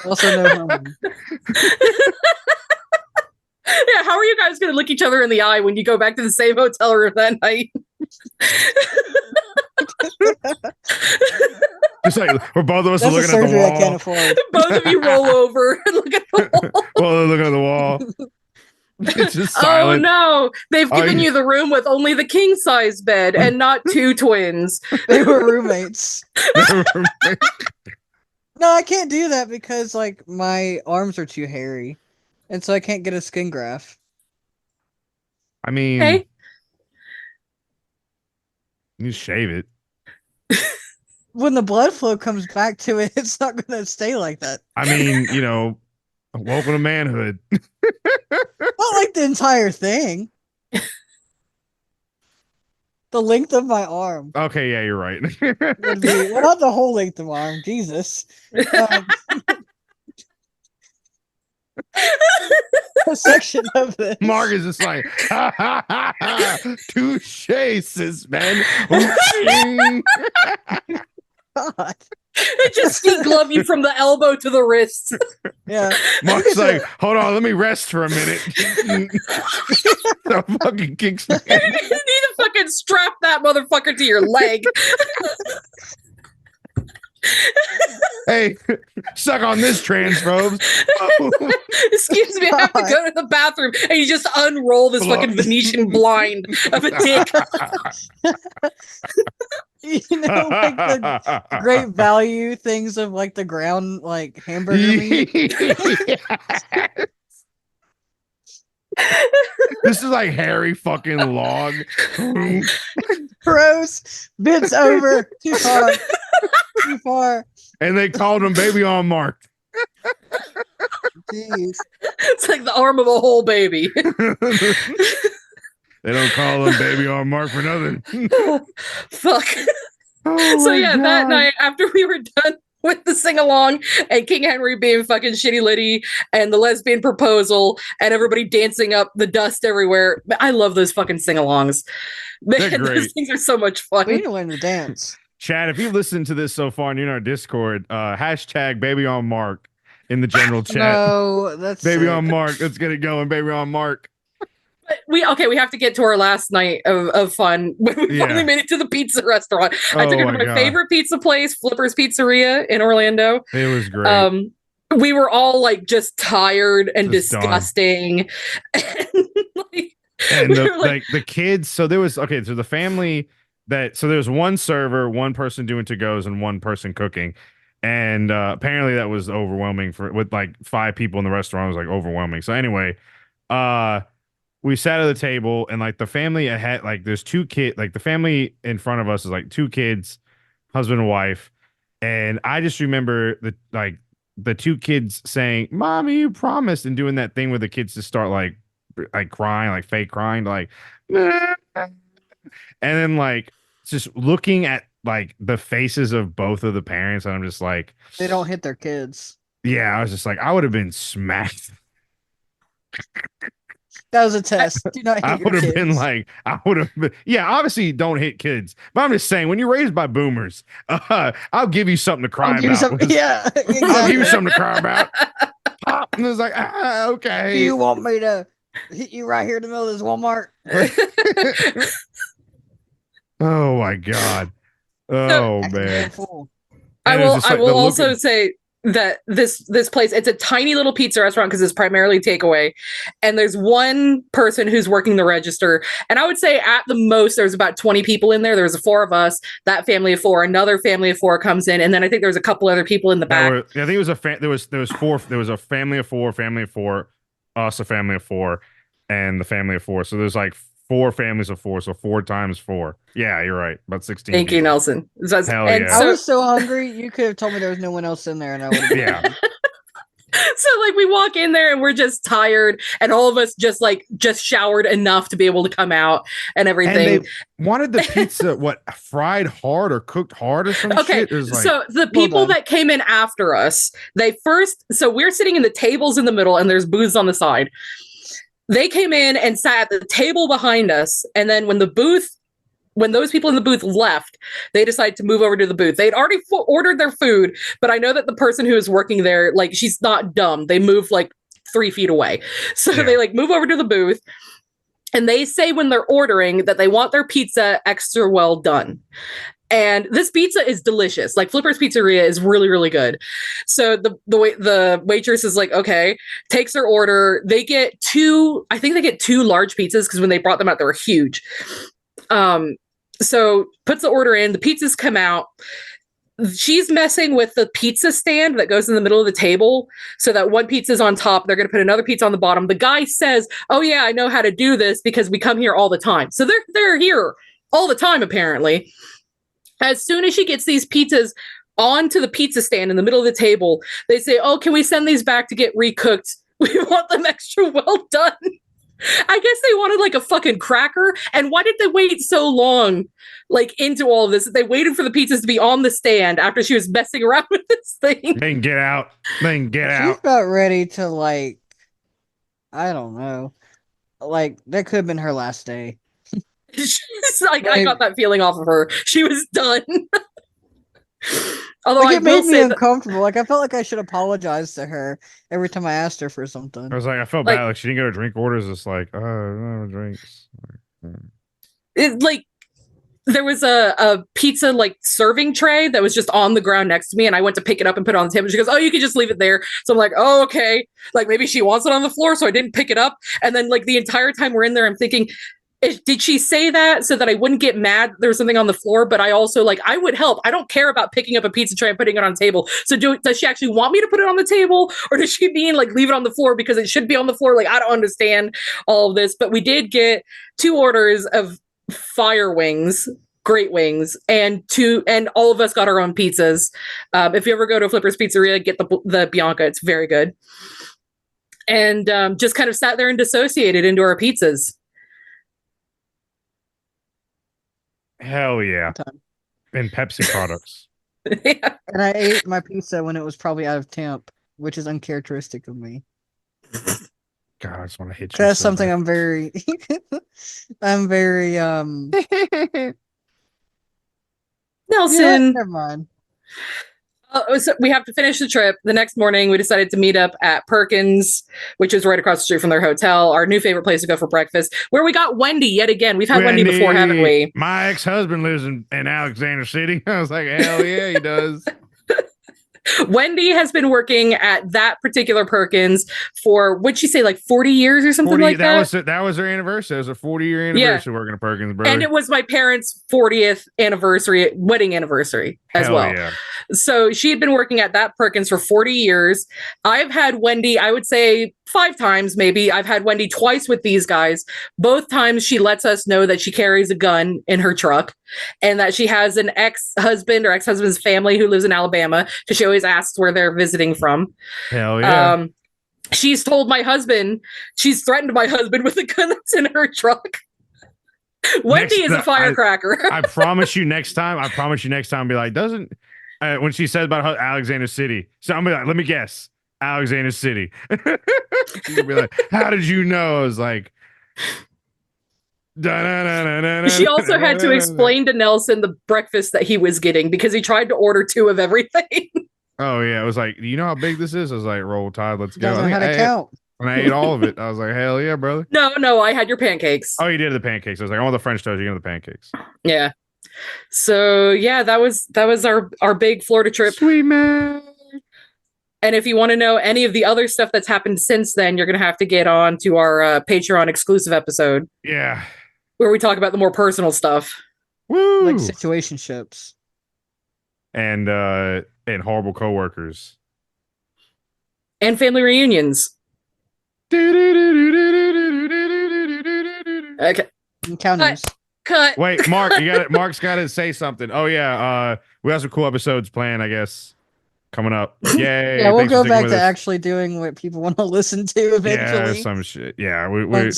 Also, no home. Yeah, how are you guys going to look each other in the eye when you go back to the same hotel room that night? Just like we're both of us That's a looking at the surgery I can't wall. afford. Both of you roll over and look at the wall. Well, they're looking at the wall. It's just Oh silent. no, they've Oh, given you- you the room with only the king size bed and not two twins. They were roommates. No, I can't do that because like my arms are too hairy, and so I can't get a skin graft. I mean, Okay. you shave it. When the blood flow comes back to it, it's not going to stay like that. I mean, welcome to manhood. Not like the entire thing. The length of my arm Okay, yeah, you're right. would be well, not the whole length of my arm. Jesus, a section of this. Mark is just like, ha ha ha ha, touche, sis, man. God. It just ski glove you from the elbow to the wrist. Yeah. Mark's like, hold on, let me rest for a minute. So fucking kicks me. You need to fucking strap that motherfucker to your leg. Hey, suck on this, transphobes. Excuse me, I have to go to the bathroom. And you just unroll this fucking Venetian blind of a dick. You know, like the great value things of like the ground like hamburger meat. This is like hairy fucking log. Gross. Bits over. Too far. Too far. And they called him Baby on Mark. Jeez. It's like the arm of a whole baby. They don't call him Baby on Mark for nothing. Fuck. Oh So my yeah, that God. night after we were done with the sing along and King Henry being fucking shitty litty and the lesbian proposal and everybody dancing up the dust everywhere. I love those fucking sing alongs. They're Man, those great. things are so much fun. We need to learn to dance. Chad, if you've listened to this so far and you're in our Discord, hashtag Baby on Mark in the general chat. No, that's Baby sick. on Mark. Let's get it going. Baby on Mark. But we have to get to our last night of fun when we Yeah. finally made it to the pizza restaurant. I took Oh her to my my God. favorite pizza place, Flipper's Pizzeria in Orlando. It was great. We were all like just tired and Just done. disgusting. And We were the kids. So there was so the family so there was one server, one person doing to goes, and one person cooking. And apparently that was overwhelming with like 5 people in the restaurant. It was like overwhelming. So anyway, we sat at the table, and like the family had like there's 2 kids. Like the family in front of us is like 2 kids, husband and wife. And I just remember the 2 kids saying, "Mommy, you promised," and doing that thing where the kids just start like crying, like fake crying, like, nah. And then like just looking at like the faces of both of the parents, and I'm just like, They don't hit their kids. yeah, I was just like, I would have been smacked. That was a test. Do not hit I your would have kids. been like, I would have been, yeah, obviously don't hit kids, but I'm just saying, when you're raised by boomers, I'll give you something to cry I'll give you about. something. Yeah, I'll give exactly. you something to cry about. Pop, and it was like, okay. Do you want me to hit you right here in the middle of this Walmart? Oh my god. Oh Acting man. a fool. I And it was will. just I like will the look also of- say that this place, it's a tiny little pizza restaurant because it's primarily takeaway, and there's one person who's working the register. And I would say at the most there's about 20 people in there. There's 4 of us, that family of 4, another family of 4 comes in, and then I think there's a couple other people in the back. I think it was there was 4. There was a family of 4, us a family of 4, and the family of 4. So there's like 4 families of 4, so 4 times 4. Yeah, you're right. About 16. Thank you, people. Nelson. Hell And yeah. I so, was so hungry. You could have told me there was no one else in there, and I would have. Yeah. so like we walk in there and we're just tired, and all of us just showered enough to be able to come out and everything. And they wanted the pizza fried hard or cooked hard or some Okay, shit. It was like, so the people done. that came in after us, so we're sitting in the tables in the middle and there's booths on the side. They came in and sat at the table behind us, and then when those people in the booth left, they decided to move over to the booth. They'd already ordered their food, but I know that the person who was working there, like, she's not dumb. They moved like 3 feet away. So Yeah. they like move over to the booth, and they say when they're ordering that they want their pizza extra well done. And this pizza is delicious. Like, Flipper's Pizzeria is really, really good. So the waitress is like, okay, takes their order. They get 2 large pizzas, because when they brought them out, they were huge. So puts the order in, the pizzas come out. She's messing with the pizza stand that goes in the middle of the table, so that one pizza's on top. They're going to put another pizza on the bottom. The guy says, "Oh yeah, I know how to do this because we come here all the time." So they're here all the time, apparently. As soon as she gets these pizzas onto the pizza stand in the middle of the table, they say, "Oh, can we send these back to get recooked? We want them extra well done." I guess they wanted like a fucking cracker. And why did they wait so long, like, into all of this? They waited for the pizzas to be on the stand after she was messing around with this thing. then get out. Then get She's out. about ready to, like, I don't know. Like, that could have been her last day. She's like, I got that feeling off of her. She was done. Although Like, I it will made me say that, uncomfortable. Like, I felt like I should apologize to her every time I asked her for something. I was like, I felt Like- bad. Like, she didn't get her drink orders. It's like, no drinks. like, there was a pizza like serving tray that was just on the ground next to me, and I went to pick it up and put it on the table. She goes, "Oh, you can just leave it there." So I'm like, "Oh, okay." Like, maybe she wants it on the floor, so I didn't pick it up. And then, like, the entire time we're in there, I'm thinking, did she say that so that I wouldn't get mad there was something on the floor? But I also, like, I would help. I don't care about picking up a pizza tray and putting it on the table. So does she actually want me to put it on the table, or does she mean like leave it on the floor because it should be on the floor? Like, I don't understand all of this. But we did get 2 orders of fire wings, great wings, and all of us got our own pizzas. If you ever go to Flipper's Pizzeria, get the Bianca. It's very good. And just kind of sat there and dissociated into our pizzas. Hell yeah. Time. And Pepsi products. Yeah. And I ate my pizza when it was probably out of temp, which is uncharacteristic of me. God, I just want to hit you. That's so something bad. I'm very I'm very Nelson. never mind. So we have to finish the trip. The next morning, we decided to meet up at Perkins, which is right across the street from their hotel, our new favorite place to go for breakfast, where we got Wendy yet again. We've had Wendy before, haven't we? My ex-husband lives in Alexander City. I was like, hell yeah, he does. Wendy has been working at that particular Perkins for, what'd she say, like 40 years or something 40, like that? That was her anniversary. It was a 40-year anniversary working at Perkins, brother. And it was my parents' 40th anniversary, wedding anniversary as Hell well. Yeah. So she had been working at that Perkins for 40 years. I've had Wendy, I would say 5 times maybe. I've had Wendy twice with these guys. Both times she lets us know that she carries a gun in her truck and that she has an ex-husband or ex-husband's family who lives in Alabama. So she always asks where they're visiting from. Hell yeah. She's told my husband, she's threatened my husband with a gun that's in her truck. Wendy is a firecracker. I promise you next time, be like, when she said about Alexander City, so I'm like, let me guess, Alexander City. She'll be like, how did you know? I was like, she also had to explain to Nelson the breakfast that he was getting because he tried to order 2 of everything. Oh yeah, it was like, do you know how big this is? I was like, roll tide, let's go. Doesn't know how to count. And I ate all of it. I was like, hell yeah, brother. No, I had your pancakes. Oh, you did the pancakes. I was like, I want the French toast. You get the pancakes. Yeah. So yeah, that was our big Florida trip. Sweet man. And if you want to know any of the other stuff that's happened since then, you're gonna have to get on to our Patreon exclusive episode. Yeah. Where we talk about the more personal stuff. Woo! Like situationships. And horrible coworkers. And family reunions. Okay. Counters. Cut. Wait, Mark, Mark's got to say something. Oh yeah, we have some cool episodes planned, I guess, coming up. Yay! Yeah, we'll Thanks for go sticking back with to us. actually doing what people want to listen to eventually. Yeah, some shit. Yeah, we're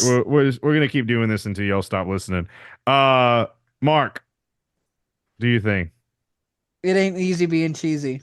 gonna keep doing this until y'all stop listening. Mark, do you think It ain't easy being cheesy.